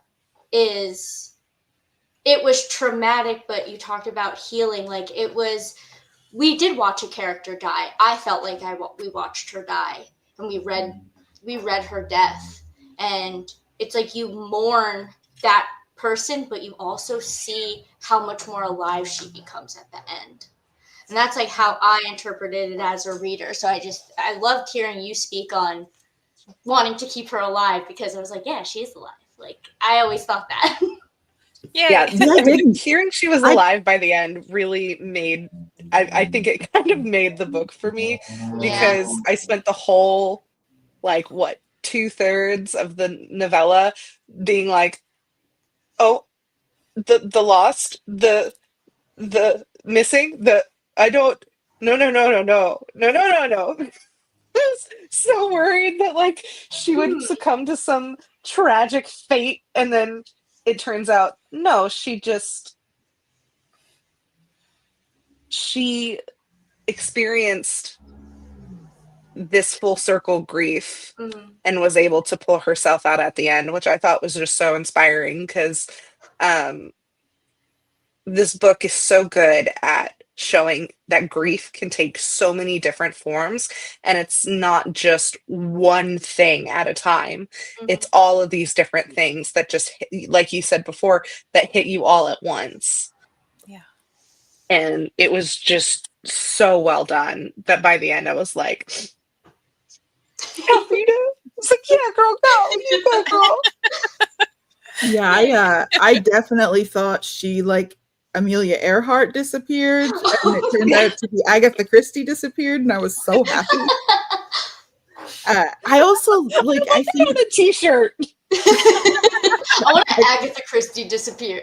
it was traumatic, but you talked about healing. Like, we did watch a character die. I felt like we watched her die, and we read her death. And it's like you mourn that person, but you also see how much more alive she becomes at the end. And that's like how I interpreted it as a reader. So I loved hearing you speak on wanting to keep her alive, because I was like, yeah, she's alive. Like, I always thought that. Yeah, I didn't. hearing she was alive by the end really made, I think it kind of made the book for me, because I spent the whole, like, what, 2/3 of the novella being like, oh, the lost, the missing, I don't, no. I was so worried that, like, she would succumb to some tragic fate, and then it turns out, no, she experienced this full circle grief and was able to pull herself out at the end, which I thought was just so inspiring, because this book is so good at showing that grief can take so many different forms, and it's not just one thing at a time. It's all of these different things that just like you said before, that hit you all at once. Yeah. And it was just so well done that by the end I was like, yeah, Rita. I was like, yeah, girl, go. You go, girl. Yeah, I definitely thought she like Amelia Earhart disappeared, and it turned out to be Agatha Christie disappeared, and I was so happy. I also like. I think On a t-shirt. I want Agatha Christie disappear.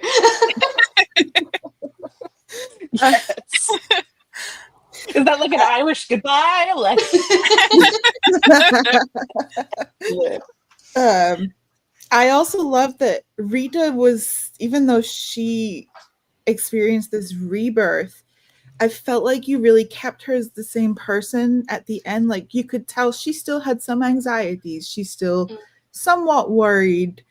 Yes. Is that like an Irish goodbye? Like, I also love that Rita was, even though she experienced this rebirth, I felt like you really kept her as the same person at the end. Like you could tell she still had some anxieties. She's still somewhat worried,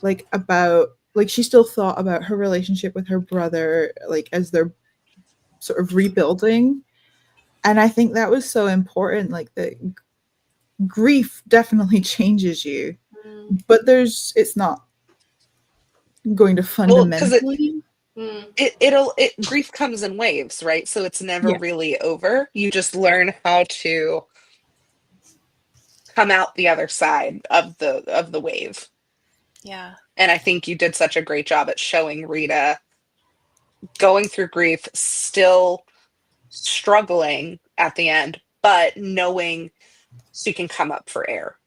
like about, like she still thought about her relationship with her brother, like as they're sort of rebuilding. And I think that was so important. Like the grief definitely changes you, but it's not going to fundamentally. Grief comes in waves, right? So it's never Yeah. really over. You just learn how to come out the other side of the wave. Yeah. And I think you did such a great job at showing Rita going through grief, still struggling at the end, but knowing she can come up for air.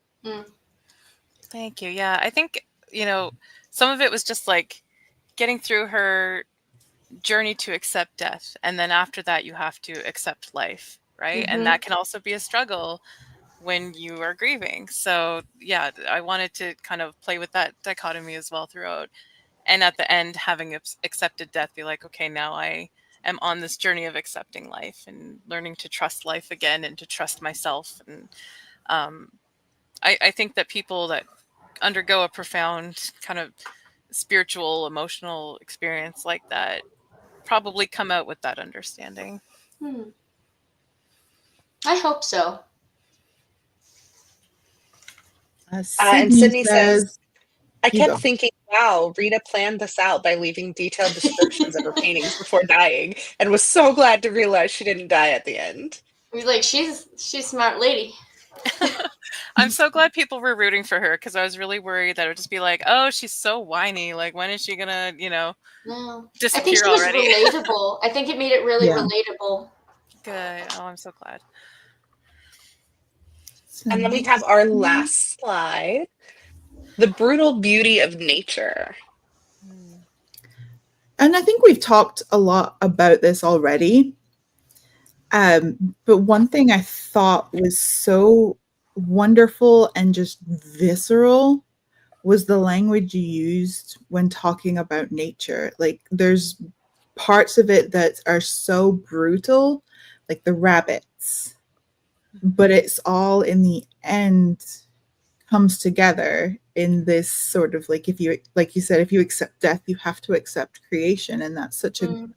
Thank you. Yeah, I think, some of it was just like getting through her journey to accept death. And then after that, you have to accept life, right? And that can also be a struggle when you are grieving. So, yeah, I wanted to kind of play with that dichotomy as well throughout. And at the end, having accepted death, be like, okay, now I am on this journey of accepting life and learning to trust life again and to trust myself. And I think that people that undergo a profound kind of spiritual, emotional experience like that probably come out with that understanding. I hope so. And Sydney Sydney says, says, I You kept go. thinking, wow, Rita planned this out by leaving detailed descriptions of her paintings before dying, and was so glad to realize she didn't die at the end. We're like, she's a smart lady. I'm so glad people were rooting for her, because I was really worried that it would just be like, oh, she's so whiny. Like, when is she gonna, No, I think disappear she was already? relatable. I think it made it really Yeah. relatable. Good. Oh, I'm so glad. And then we have our last slide, the brutal beauty of nature. And I think we've talked a lot about this already. But one thing I thought was so wonderful and just visceral was the language you used when talking about nature. Like there's parts of it that are so brutal, like the rabbits, but it's all in the end comes together in this sort of like, if you, like you said, if you accept death, you have to accept creation. And that's such a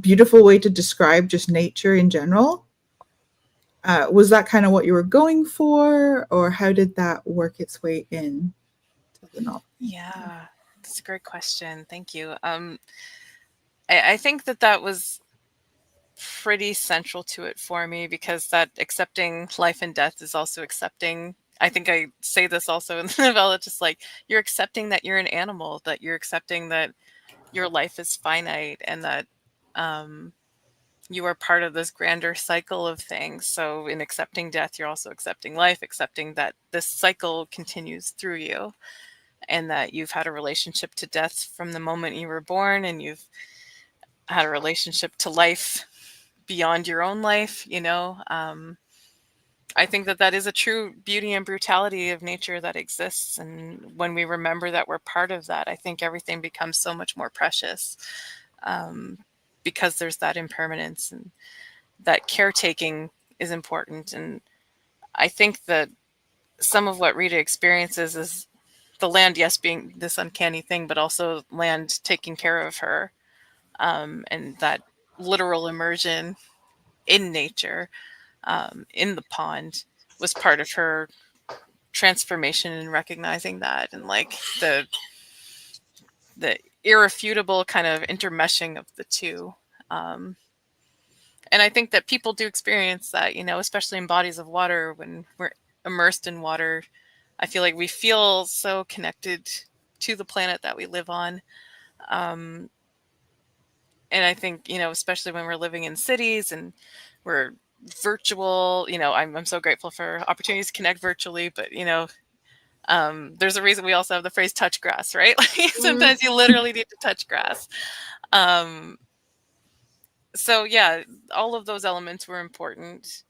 beautiful way to describe just nature in general. Was that kind of what you were going for, or how did that work its way in to the novel? Yeah, that's a great question. Thank you. I think that was pretty central to it for me, because that accepting life and death is also accepting. I think I say this also in the novella, just like you're accepting that you're an animal, that you're accepting that your life is finite, and that you are part of this grander cycle of things. So in accepting death, you're also accepting life, accepting that this cycle continues through you, and that you've had a relationship to death from the moment you were born, and you've had a relationship to life beyond your own life. I think that is a true beauty and brutality of nature that exists. And when we remember that we're part of that, I think everything becomes so much more precious, because there's that impermanence, and that caretaking is important. And I think that some of what Rita experiences is the land, yes, being this uncanny thing, but also land taking care of her. And that literal immersion in nature, in the pond, was part of her transformation and recognizing that, and like the irrefutable kind of intermeshing of the two. Um, and I think that people do experience that, especially in bodies of water when we're immersed in water. I feel like we feel so connected to the planet that we live on. Um, and I think, especially when we're living in cities and we're virtual, I'm so grateful for opportunities to connect virtually, but, there's a reason we also have the phrase touch grass, right? Like sometimes you literally need to touch grass. Um, so yeah, all of those elements were important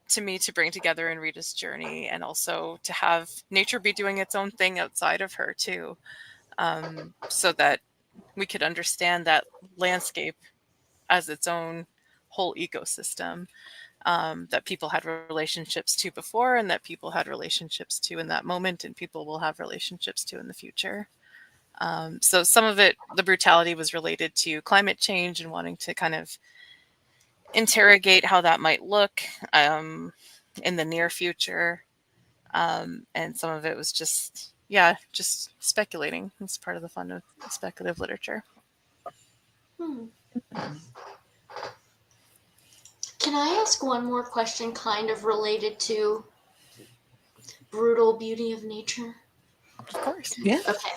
to me to bring together in Rita's journey, and also to have nature be doing its own thing outside of her too, so that we could understand that landscape as its own whole ecosystem, that people had relationships to before, and that people had relationships to in that moment, and people will have relationships to in the future. So some of it, the brutality, was related to climate change and wanting to kind of interrogate how that might look in the near future. And some of it was just, just speculating. It's part of the fun of speculative literature. Hmm. Can I ask one more question kind of related to brutal beauty of nature? Of course. Yeah. Okay.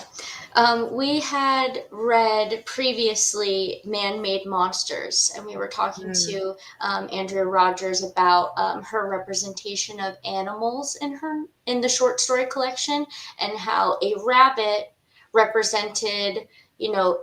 We had read previously Man-Made Monsters, and we were talking to Andrea Rogers about her representation of animals in the short story collection, and how a rabbit represented,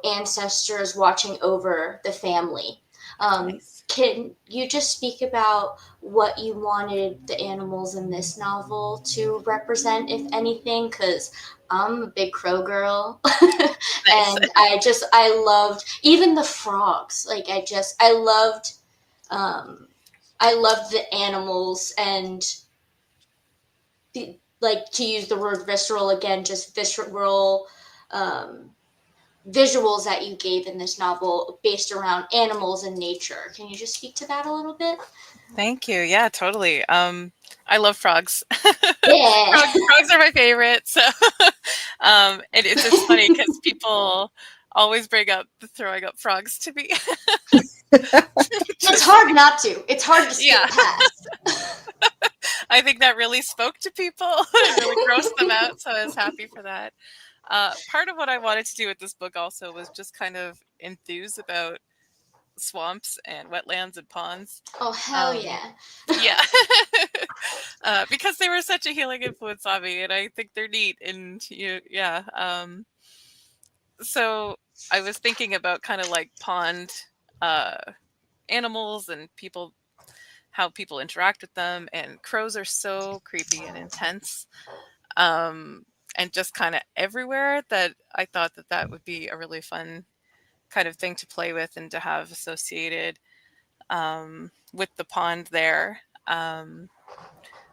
ancestors watching over the family. Nice. Can you just speak about what you wanted the animals in this novel to represent, if anything? Because I'm a big crow girl. Nice. And I loved even the frogs. Like I loved the animals, and like, to use the word visceral again, just visceral um, visuals that you gave in this novel based around animals and nature. Can you just speak to that a little bit? Thank you. Yeah, totally. I love frogs. Yeah. Frogs are my favorite. So it's funny because people always bring up the throwing up frogs to me. It's hard not to. It's hard to skip Yeah. past. I think that really spoke to people. It really grossed them out. So I was happy for that. Part of what I wanted to do with this book also was just kind of enthuse about swamps and wetlands and ponds. Oh, hell yeah. Yeah. Because they were such a healing influence on me, and I think they're neat. And so I was thinking about kind of like pond uh, animals and people, how people interact with them. And crows are so creepy and intense, and just kind of everywhere, that I thought that would be a really fun kind of thing to play with and to have associated with the pond there.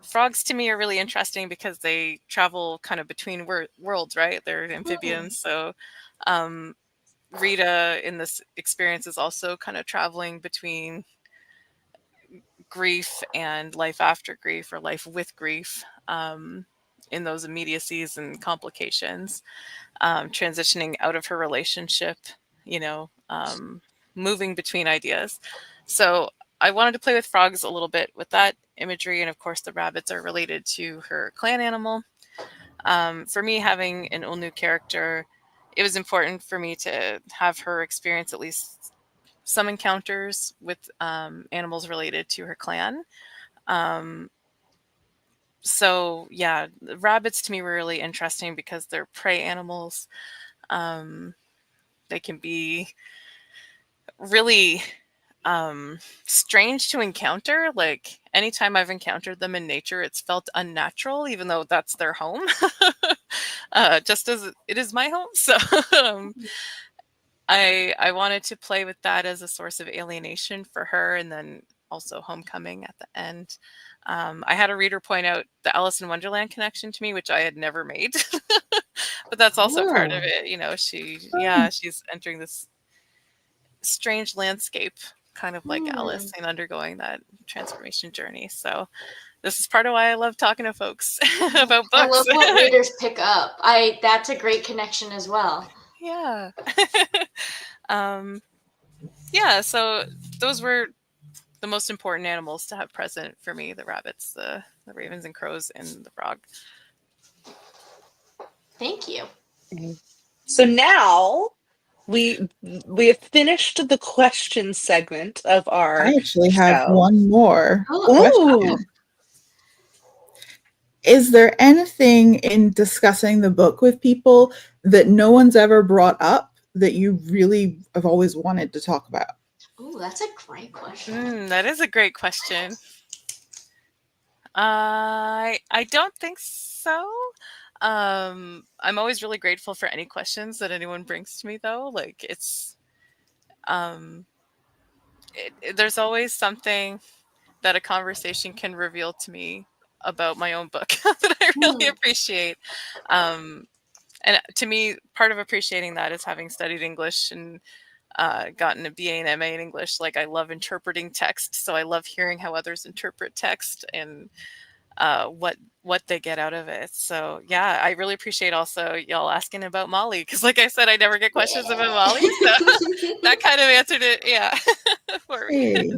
Frogs to me are really interesting because they travel kind of between worlds, right? They're amphibians. So Rita in this experience is also kind of traveling between grief and life after grief, or life with grief, in those immediacies and complications, transitioning out of her relationship, moving between ideas. So I wanted to play with frogs a little bit with that imagery. And of course, the rabbits are related to her clan animal. For me, having an Ulnu character, it was important for me to have her experience at least some encounters with animals related to her clan. Um, so yeah, the rabbits to me were really interesting because they're prey animals. They can be really strange to encounter. Like anytime I've encountered them in nature, it's felt unnatural, even though that's their home. Just as it is my home. So I wanted to play with that as a source of alienation for her, and then also homecoming at the end. I had a reader point out the Alice in Wonderland connection to me, which I had never made, but that's also part of it. She's entering this strange landscape, kind of like Alice and undergoing that transformation journey. So this is part of why I love talking to folks about books. I love what readers pick up. That's a great connection as well. Yeah. Yeah, so those were the most important animals to have present for me: the rabbits, the ravens and crows, and the frog. Thank you. So now we have finished the question segment of our I actually have show. one more Ooh. question. Is there anything in discussing the book with people that no one's ever brought up that you really have always wanted to talk about? Ooh, that's a great question. That is a great question. I don't think so. I'm always really grateful for any questions that anyone brings to me, though. Like it's, there's always something that a conversation can reveal to me about my own book that I really appreciate. And to me, part of appreciating that is having studied English and gotten a BA and MA in English. Like I love interpreting text, so I love hearing how others interpret text and what they get out of it. So yeah, I really appreciate also y'all asking about Molly, because like I said, I never get questions about Molly, so that kind of answered it. Yeah. For me. Hey.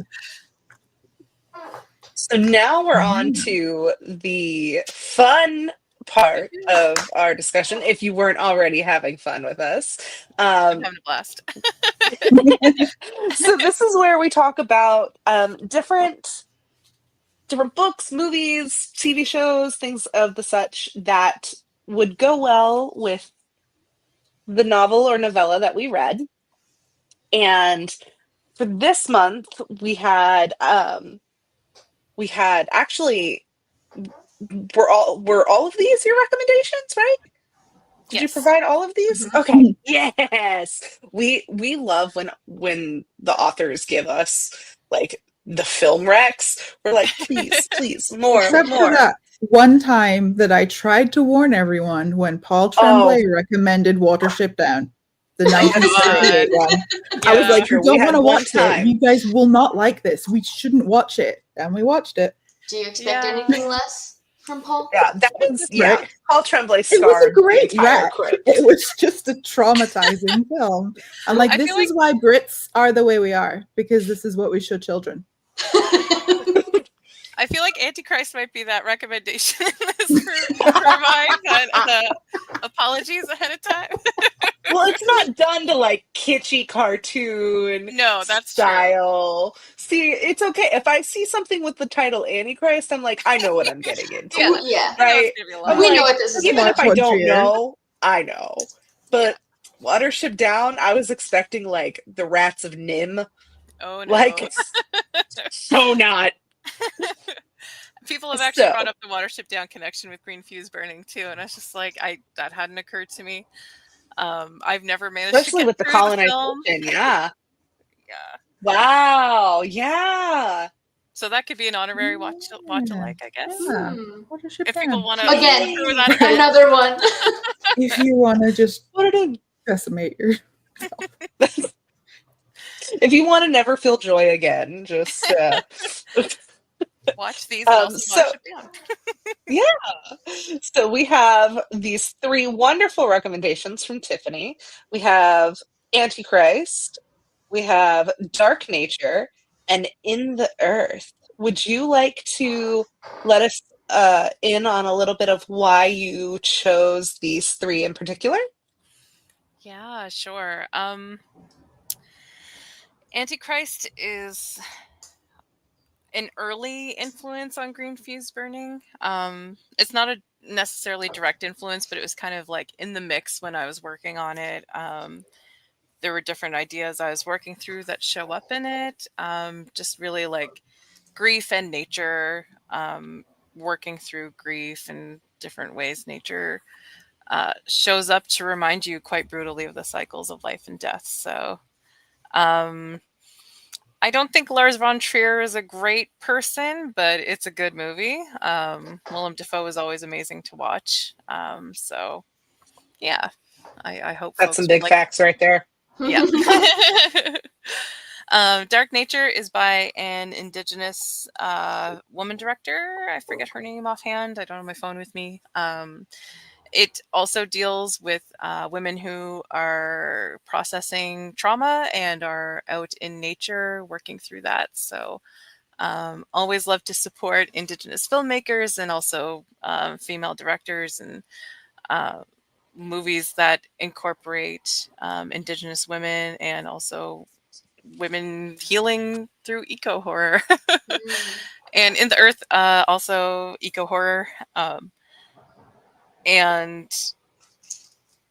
So now we're on to the fun part of our discussion. If you weren't already having fun with us, I'm having a blast. so this is where we talk about different books, movies, TV shows, things of the such that would go well with the novel or novella that we read. And for this month, we had actually, were all of these your recommendations, right? Did you provide all of these? Okay. Yes. We love when the authors give us like the film recs. We're like, please, more. Except for that one time that I tried to warn everyone when Paul Tremblay recommended Watership Down, the 1978 one. Yeah. I was like, you don't want to watch time. it. You guys will not like this. We shouldn't watch it. And we watched it. Do you expect anything less from Paul? Yeah, that was Right. Paul Tremblay It starred was a great the entire wreck. crypt. It was just a traumatizing film. I'm like, this is why Brits are the way we are, because this is what we show children. I feel like Antichrist might be that recommendation for mine. But, apologies ahead of time. Well, it's not done to like kitschy cartoon that's style. True. See, it's okay. If I see something with the title Antichrist, I'm like, I know what I'm getting into. Right? We know what this is. Even about. if I don't know, I know. But Watership Down, I was expecting like the Rats of Nim. Oh no. Like so not. People have actually brought up the Watership Down connection with Green Fuse Burning too, and I was just like, that hadn't occurred to me. I've never managed especially to get with the through colonization. The film. Yeah. Wow. Yeah. So that could be an honorary watch alike, I guess. Yeah. If people want to again, another one. If you want to just decimate your. If you want to never feel joy again, just watch these. And also watch it down. Yeah. So we have these 3 wonderful recommendations from Tiffany. We have Antichrist, we have Dark Nature, and In the Earth. Would you like to let us in on a little bit of why you chose these 3 in particular? Yeah, sure. Antichrist is an early influence on Green Fuse Burning. It's not a necessarily direct influence, but it was kind of like in the mix when I was working on it. There were different ideas I was working through that show up in it. Just really like grief and nature, working through grief in different ways. Nature shows up to remind you quite brutally of the cycles of life and death. So I don't think Lars von Trier is a great person, but it's a good movie. Willem Dafoe is always amazing to watch. So yeah, I hope that's some big facts right there. Yeah. Dark Nature is by an Indigenous woman director. I forget her name offhand. I don't have my phone with me. It also deals with women who are processing trauma and are out in nature working through that. So always love to support Indigenous filmmakers and also female directors and movies that incorporate Indigenous women and also women healing through eco horror. And In the Earth, also eco horror. And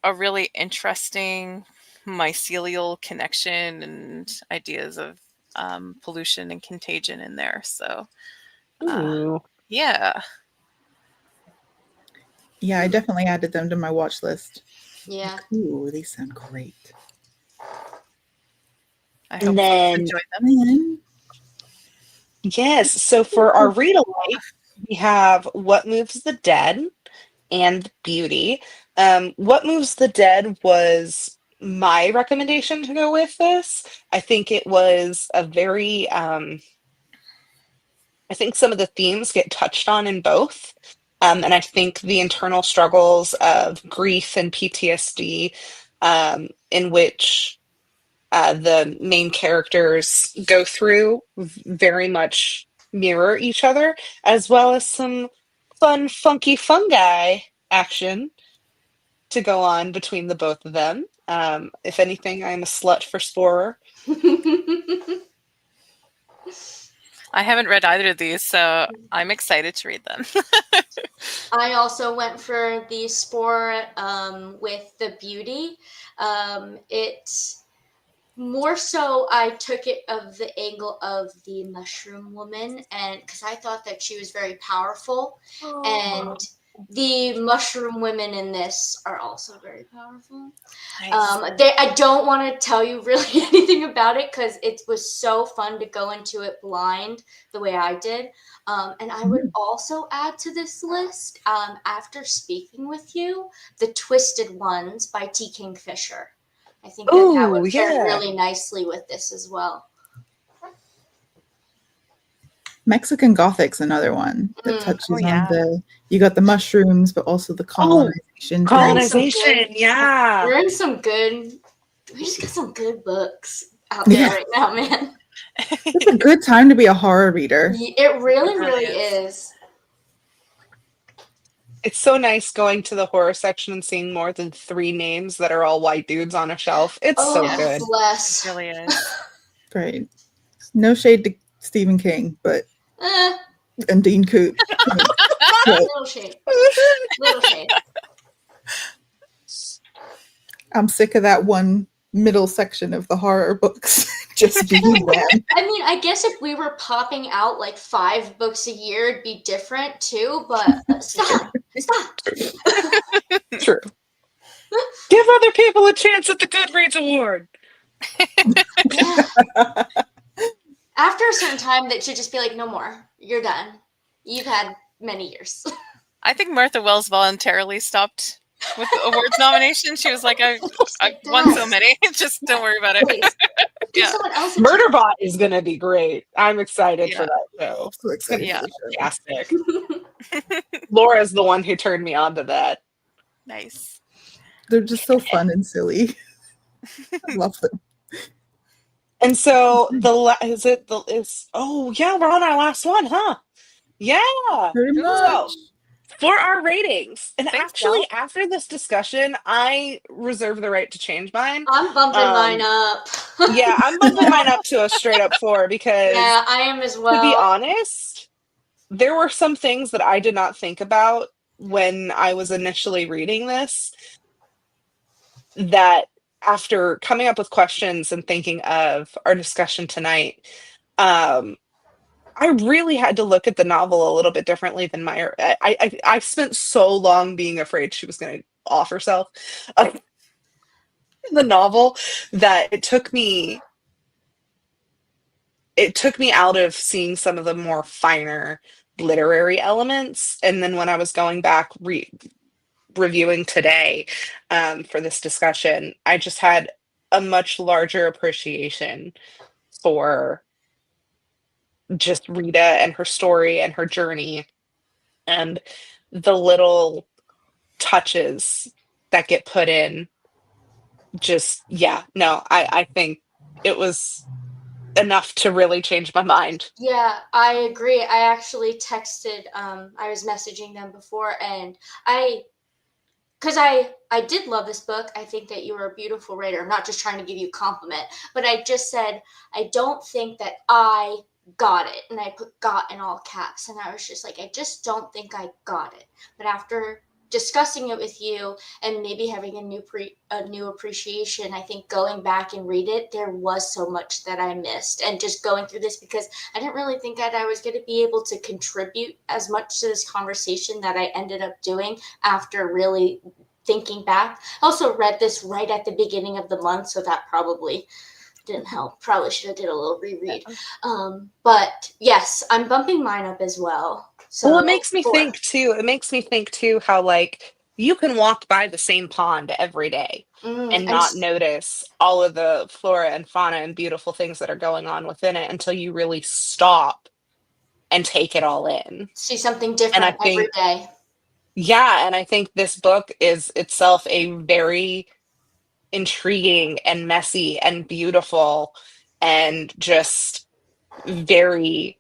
a really interesting mycelial connection and ideas of pollution and contagion in there. So, Ooh. yeah. Yeah, I definitely added them to my watch list. Yeah. Ooh, these sound great. I And hope folks then- enjoy them. Man, Yes. So for our read alike, we have What Moves the Dead and Beauty. What Moves the Dead was my recommendation to go with this. I think it was a very, I think some of the themes get touched on in both. And I think the internal struggles of grief and PTSD, in which the main characters go through very much mirror each other, as well as some fun, funky fungi action to go on between the both of them. If anything, I'm a slut for Sporer. I haven't read either of these, so I'm excited to read them. I also went for the Spore with the Beauty. It more so I took it of the angle of the mushroom woman, and because I thought that she was very powerful, and the mushroom women in this are also very powerful. Nice. I don't want to tell you really anything about it because it was so fun to go into it blind the way I did. And I would also add to this list, after speaking with you, The Twisted Ones by T. Kingfisher. I think that Ooh, would pair yeah. really nicely with this as well. Mexican Gothic's another one that touches Oh, yeah. on you got the mushrooms, but also the colonization. Colonization, yeah. We're in some good. We just got some good books out there right now, man. It's a good time to be a horror reader. It really, It really really is. It's so nice going to the horror section and seeing more than 3 names that are all white dudes on a shelf. It's so Oh, good. bless. It really is. Right. No shade to Stephen King, but Eh, and Dean Coote. little shade. Little shade. I'm sick of that one middle section of the horror books just being them. I mean, I guess if we were popping out like 5 books a year, it'd be different too, but stop. Stop. True. Give other people a chance at the Goodreads Award. Yeah. After a certain time, that should just be like, no more. You're done. You've had many years. I think Martha Wells voluntarily stopped with the awards nomination. She was like, I've won so many. Just don't worry about it. Please. Give Yeah. someone else a Murderbot is going to be great. I'm excited for Yeah. that show. So excited Yeah. for the show. Fantastic. Laura's the one who turned me on to that. Nice. They're just so fun and silly. I love them. And so oh yeah, we're on our last one, huh? Yeah. Pretty much. For our ratings. And Thanks, actually, y'all. after this discussion, I reserve the right to change mine. I'm bumping mine up. Yeah, I'm bumping mine up to a straight up 4 because Yeah, I am as well. to be honest, there were some things that I did not think about when I was initially reading this that after coming up with questions and thinking of our discussion tonight, I really had to look at the novel a little bit differently than I spent so long being afraid she was going to off herself in the novel that it took me out of seeing some of the more finer literary elements. And then when I was going back reviewing today for this discussion, I just had a much larger appreciation for just Rita and her story and her journey and the little touches that get put in. Just, yeah, no, I think it was enough to really change my mind. Yeah, I agree. I actually texted, I was messaging them before, and because I did love this book. I think that you were a beautiful writer. I'm not just trying to give you a compliment, but I just said I don't think that I got it, and I put "got" in all caps, and I was just like, I just don't think I got it. But after discussing it with you and maybe having a new appreciation, I think going back and read it, there was so much that I missed, and just going through this because I didn't really think that I was going to be able to contribute as much to this conversation that I ended up doing after really thinking back. I also read this right at the beginning of the month, so that probably didn't help. Probably should have did a little reread. But yes, I'm bumping mine up as well. So Well, it makes me 4. think too. It makes me think too how like you can walk by the same pond every day and not notice all of the flora and fauna and beautiful things that are going on within it until you really stop and take it all in. See something And I different every think, day. yeah, and I think this book is itself a very intriguing and messy and beautiful and just very,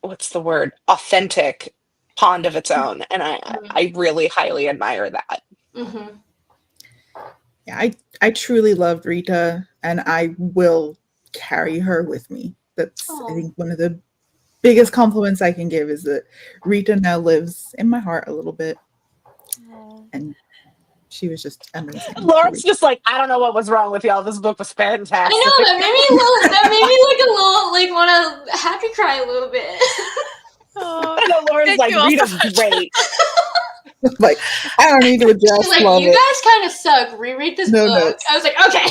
what's the word, authentic pond of its own, and I really highly admire that. Mm-hmm. Yeah, I truly loved Rita, and I will carry her with me. That's I think one of the biggest compliments I can give is that Rita now lives in my heart a little bit, and she was just amazing. Laura's just like, I don't know what was wrong with y'all. This book was fantastic. I know that made me like a little like want to happy cry a little bit. I know Laura's like, Rita's great. Like, I don't need to adjust. She's like, you guys kind of suck. Reread this book. Notes. I was like, okay.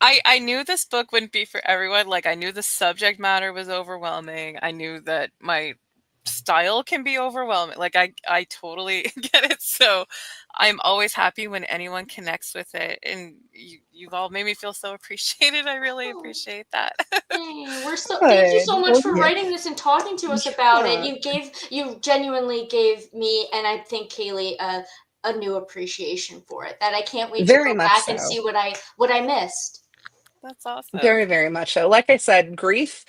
I knew this book wouldn't be for everyone. Like, I knew the subject matter was overwhelming. I knew that my style can be overwhelming. Like, I totally get it. So I'm always happy when anyone connects with it. And you've all made me feel so appreciated. I really appreciate that. Thank you so much for writing this and talking to us about it. You genuinely gave me, and I think Kayleigh, a new appreciation for it that I can't wait to go back and see what I missed. That's awesome. Very, very much so. Like I said, grief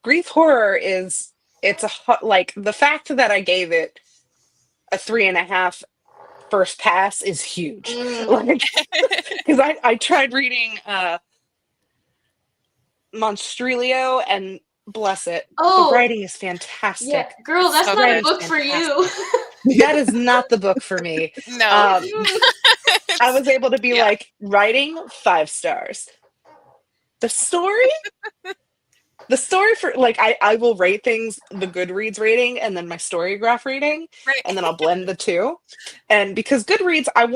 horror it's like the fact that I gave it a 3.5 first pass is huge. Like, because I tried reading Monstrilio, and bless it, the writing is fantastic. Yeah, girl, that's not a book for you. That is not the book for me. No. I was able to be like, writing 5 stars. The story for like I will rate things the Goodreads rating and then my Storygraph rating, and then I'll blend the two. And because Goodreads, I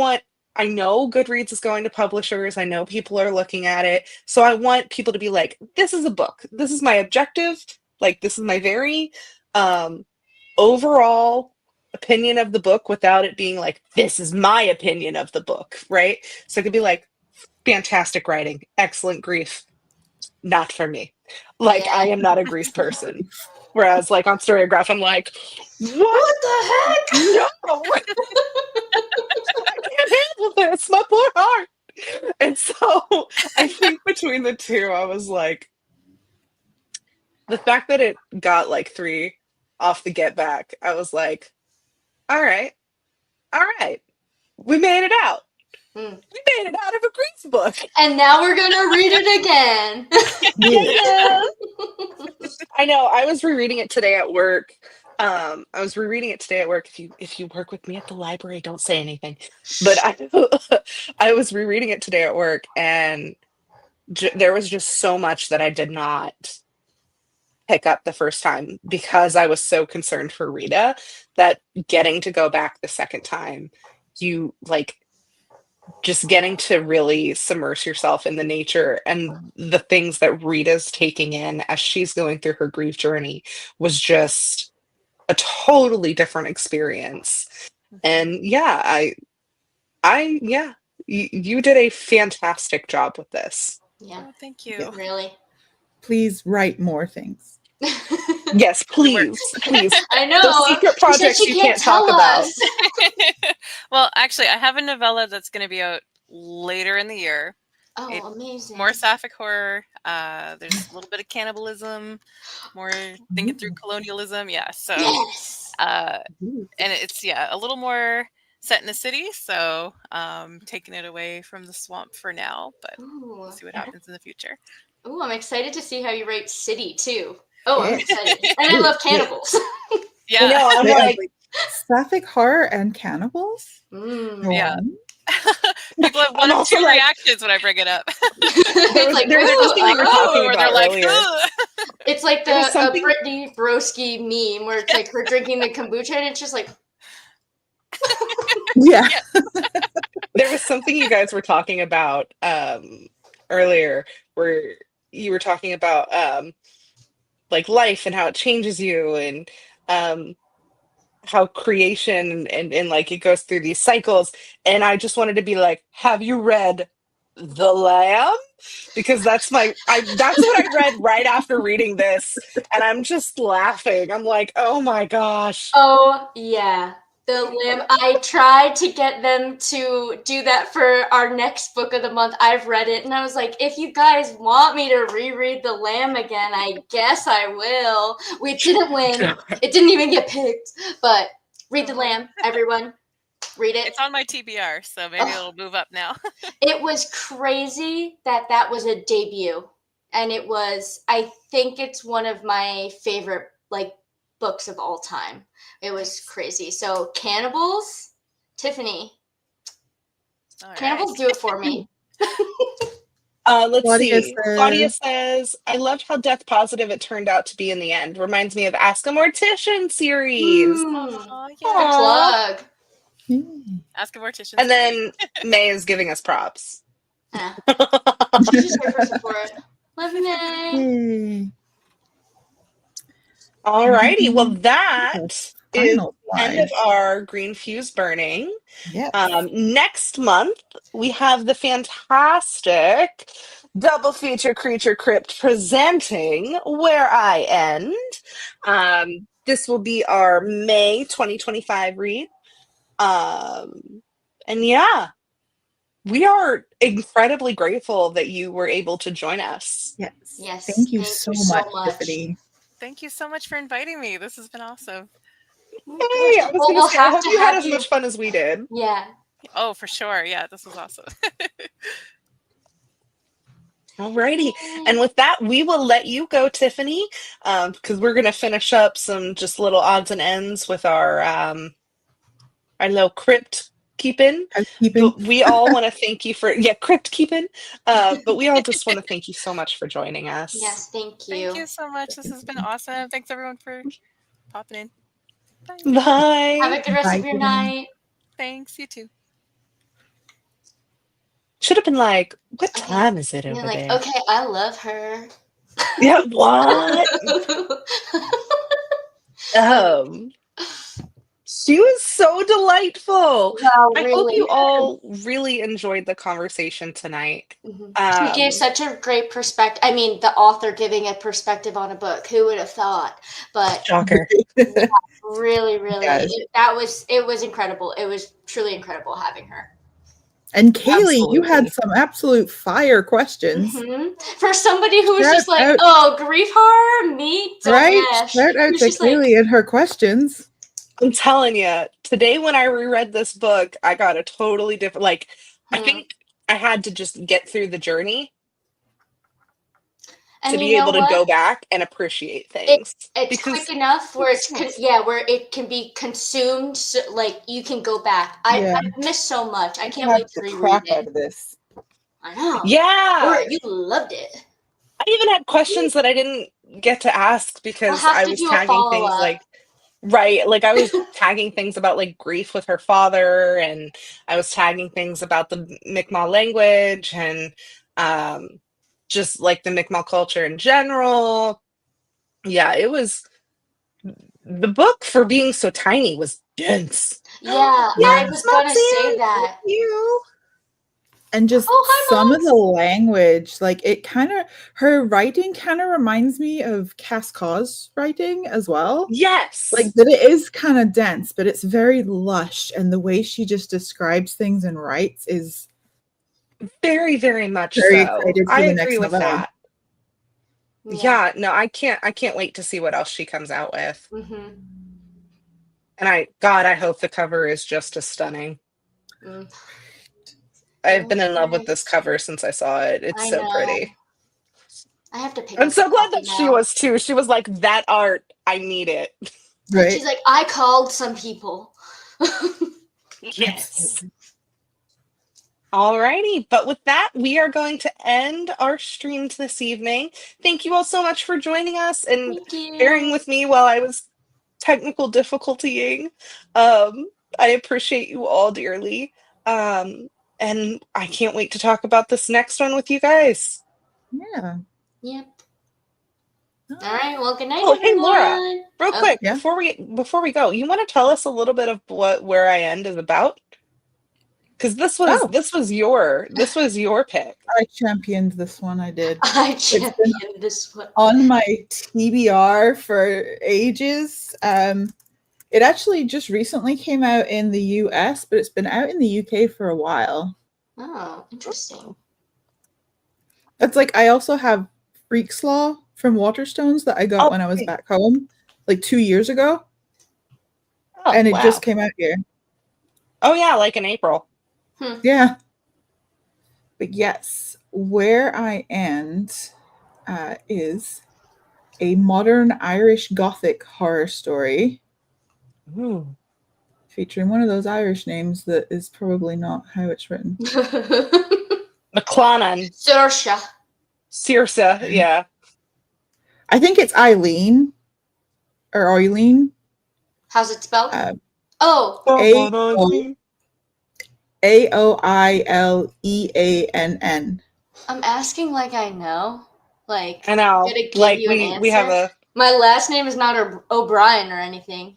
know Goodreads is going to publishers. I know people are looking at it. So I want people to be like, this is a book. This is my objective. Like, this is my very overall opinion of the book without it being like, this is my opinion of the book, right? So it could be like, fantastic writing, excellent grief. Not for me. Like, I am not a grief person. Whereas, like, on Storygraph, I'm like, what the heck? No! I can't handle this. My poor heart. And so, I think between the two, I was like, the fact that it got like 3 off the get back, I was like, all right. We made it out. We made it out of a grief book. And now we're going to read it again. Yeah. I know. I was rereading it today at work. If you work with me at the library, don't say anything. But I was rereading it today at work, and there was just so much that I did not pick up the first time because I was so concerned for Rita that getting to go back the second time, you like just getting to really submerge yourself in the nature and the things that Rita's taking in as she's going through her grief journey was just a totally different experience. And yeah, You did a fantastic job with this. Yeah, Oh, thank you. really. Please write more things. Yes, The work. please. I know. Those secret She said projects she you can't can't talk tell about. us. Well, actually, I have a novella that's going to be out later in the year. Oh, It- amazing. More sapphic horror. There's a little bit of cannibalism, more thinking through colonialism. Yeah. So, Yes. Ooh. and it's a little more set in the city. So, taking it away from the swamp for now, but Ooh. we'll see what happens in the future. Ooh, I'm excited to see how you rate City too. Oh, I'm Yeah. excited. And I love cannibals. Yeah. I know. I'm They are like, sapphic horror and cannibals? Mm. Go Yeah. on. People have one I'm of also two like- reactions when I bring it up. It's like, there was ooh, something we were talking Or about they're like, earlier. "Ugh." It's like There was the something- Brittany Broski meme where it's like her drinking the kombucha and it's just like, Yeah. There was something you guys were talking about earlier where you were talking about like life and how it changes you, and how creation and like it goes through these cycles. And I just wanted to be like, have you read The Lamb? Because that's what I read right after reading this, and I'm just laughing. I'm like, oh my gosh. oh yeah, the Lamb. I tried to get them to do that for our next book of the month. I've read it and I was like, if you guys want me to reread The Lamb again, I guess I will. We didn't win. It didn't even get picked, but read The Lamb, everyone. Read it. It's on my TBR, so maybe it'll move up now. It was crazy that that was a debut, and it was. I think it's one of my favorite like books of all time. It was crazy. So cannibals, Tiffany, All right. cannibals, do it for me. Let's Claudia see. Claudia says, I loved how death positive it turned out to be in the end. Reminds me of Ask a Mortician series. Aw, Good yeah. Aw. plug. Hmm. Ask a mortician. And then May is giving us props. Yeah. She's just here for support. Love you, May. Yay. Alrighty. Well, that is Final the end of slide. our Green Fuse Burning. Yes. Next month, we have the fantastic double feature Creature Crypt presenting Where I End. This will be our May 2025 read. And yeah, we are incredibly grateful that you were able to join us. Yes. Yes, Thank you thank so you so much, much. Tiffany. Thank you so much for inviting me. This has been awesome. Hey, I was Well, gonna we'll say, I have hope to you had have as you. much fun as we did. Yeah. Oh, for sure. Yeah, this was awesome. Alrighty. And with that, we will let you go, Tiffany, because we're gonna finish up some just little odds and ends with our little crypt keeping. Housekeeping. But we all want to thank you for crypt keeping. But we all just want to thank you so much for joining us. Yes, thank you. Thank you so much. This has been awesome. Thanks everyone for popping in. Bye. Bye. Have a good rest Bye, of your Tiffany. night. Thanks. You too. Should have been like, what Okay. time is it You're over like, there? okay, I love her. Yeah, what? She was so delightful. Wow, I hope really. you all really enjoyed the conversation tonight. She gave such a great perspective. I mean, the author giving a perspective on a book. Who would have thought? But Shocker. really, really, Yes. it was incredible. It was truly incredible having her. And Kayleigh, you had Absolutely. some absolute fire questions. For somebody who was Shout just like, out. oh, grief horror, me, don't Right? mesh. Shout out It was to just like, Kayleigh and her questions. I'm telling you, today when I reread this book, I got a totally different, like, I think I had to just get through the journey and to you be know able to what? go back and appreciate things. It's because quick enough where it's where it can be consumed. So, like you can go back. Yeah. I missed so much. I can't Have wait to the reread crap it. out of this. I know. Yeah. Laura, you loved it. I even had questions that I didn't get to ask We'll because have I to was do a tagging follow things up. like, right, like I was tagging things about like grief with her father, and I was tagging things about the Mi'kmaq language and just like the Mi'kmaq culture in general. Yeah, it was the book for being so tiny was dense. Yeah, Yes, I was gonna say Moxie, that. thank you. And just Oh, hi, some of Moms. the language, like her writing kind of reminds me of Cass Caw's writing as well. Yes. Like that it is kind of dense, but it's very lush. And the way she just describes things and writes is very, very much very so. excited for I the agree next with novella. that. Yeah, no, I can't wait to see what else she comes out with. Mm-hmm. And I hope the cover is just as stunning. Mm. I've been in love with Nice. this cover since I saw it. It's I so know. pretty. I have to pick I'm up so a glad copy that she now. was too. She was like, that art, I need it. Right. She's like, I called some people. Yes. Alrighty, but with that, we are going to end our streams this evening. Thank you all so much for joining us and Thank you. bearing with me while I was technical difficultying. I appreciate you all dearly. And I can't wait to talk about this next one with you guys. Yeah. Yep. All right. Well, good night, Oh, hey everyone. Laura, real Oh, quick Yeah. before we go, you want to tell us a little bit of what Where I End is about? Because this was your pick. I championed this one. I did. I It's been championed this one. on my TBR for ages. It actually just recently came out in the US, but it's been out in the UK for a while. Oh, interesting. It's like I also have Freak's Law from Waterstones that I got when I was Okay. back home, like 2 years ago, Oh, and it wow. just came out here. Oh yeah, like in April. Yeah. But yes, Where I End is a modern Irish Gothic horror story Ooh. featuring one of those Irish names that is probably not how it's written. McClanahan. Saoirse. Saoirse, yeah. I think it's Eileen or Eileen. How's it spelled? Oh, Aoileann. I'm asking like I know. Like, I know. gotta give Like you an we have answer. a My last name is not O'Brien or anything.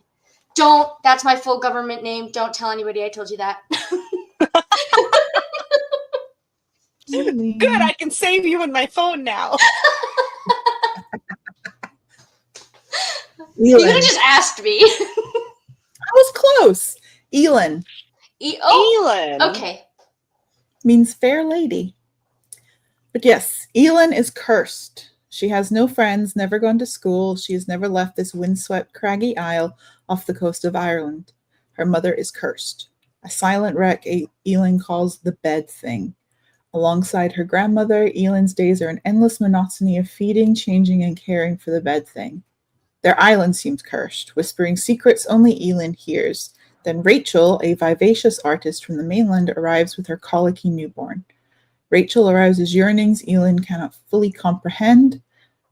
Don't. That's my full government name. Don't tell anybody I told you that. good. I can save you in my phone now. You could Elin. have just asked me. I was close. Elin Elin. Okay. means fair lady. But yes, Elin is cursed. She has no friends, never gone to school. She has never left this windswept, craggy isle off the coast of Ireland. Her mother is cursed. A silent wreck Elin calls the bed thing. Alongside her grandmother, Elin's days are an endless monotony of feeding, changing, and caring for the bed thing. Their island seems cursed, whispering secrets only Elin hears. Then Rachel, a vivacious artist from the mainland, arrives with her colicky newborn. Rachel arouses yearnings Elin cannot fully comprehend.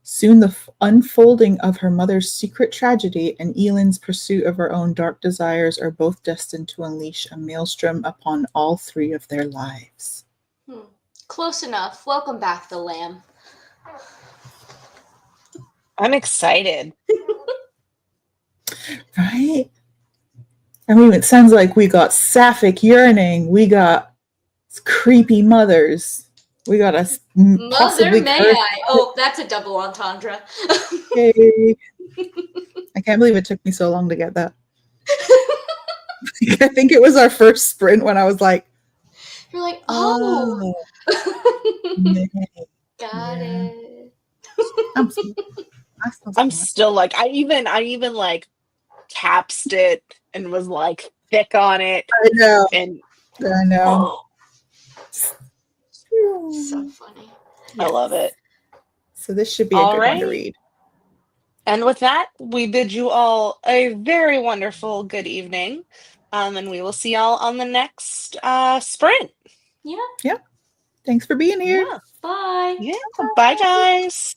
Soon the unfolding of her mother's secret tragedy and Elin's pursuit of her own dark desires are both destined to unleash a maelstrom upon all three of their lives. Close enough. Welcome back, the lamb. I'm excited. Right? I mean, it sounds like we got sapphic yearning. We got creepy mothers. We got a possibly Mother, may I? Oh, that's a double entendre. Yay. I can't believe it took me so long to get that. I think it was our first sprint when I was like, You're like, oh. man. Got Yeah. it. I'm still like I even like capsed it and was like thick on it. I know. And I know. So funny. I love it. So this should be a good one to read. And with that, we bid you all a very wonderful good evening. And we will see y'all on the next sprint. Yeah. Yeah. Thanks for being here. Yeah. Bye. Yeah. Bye, guys.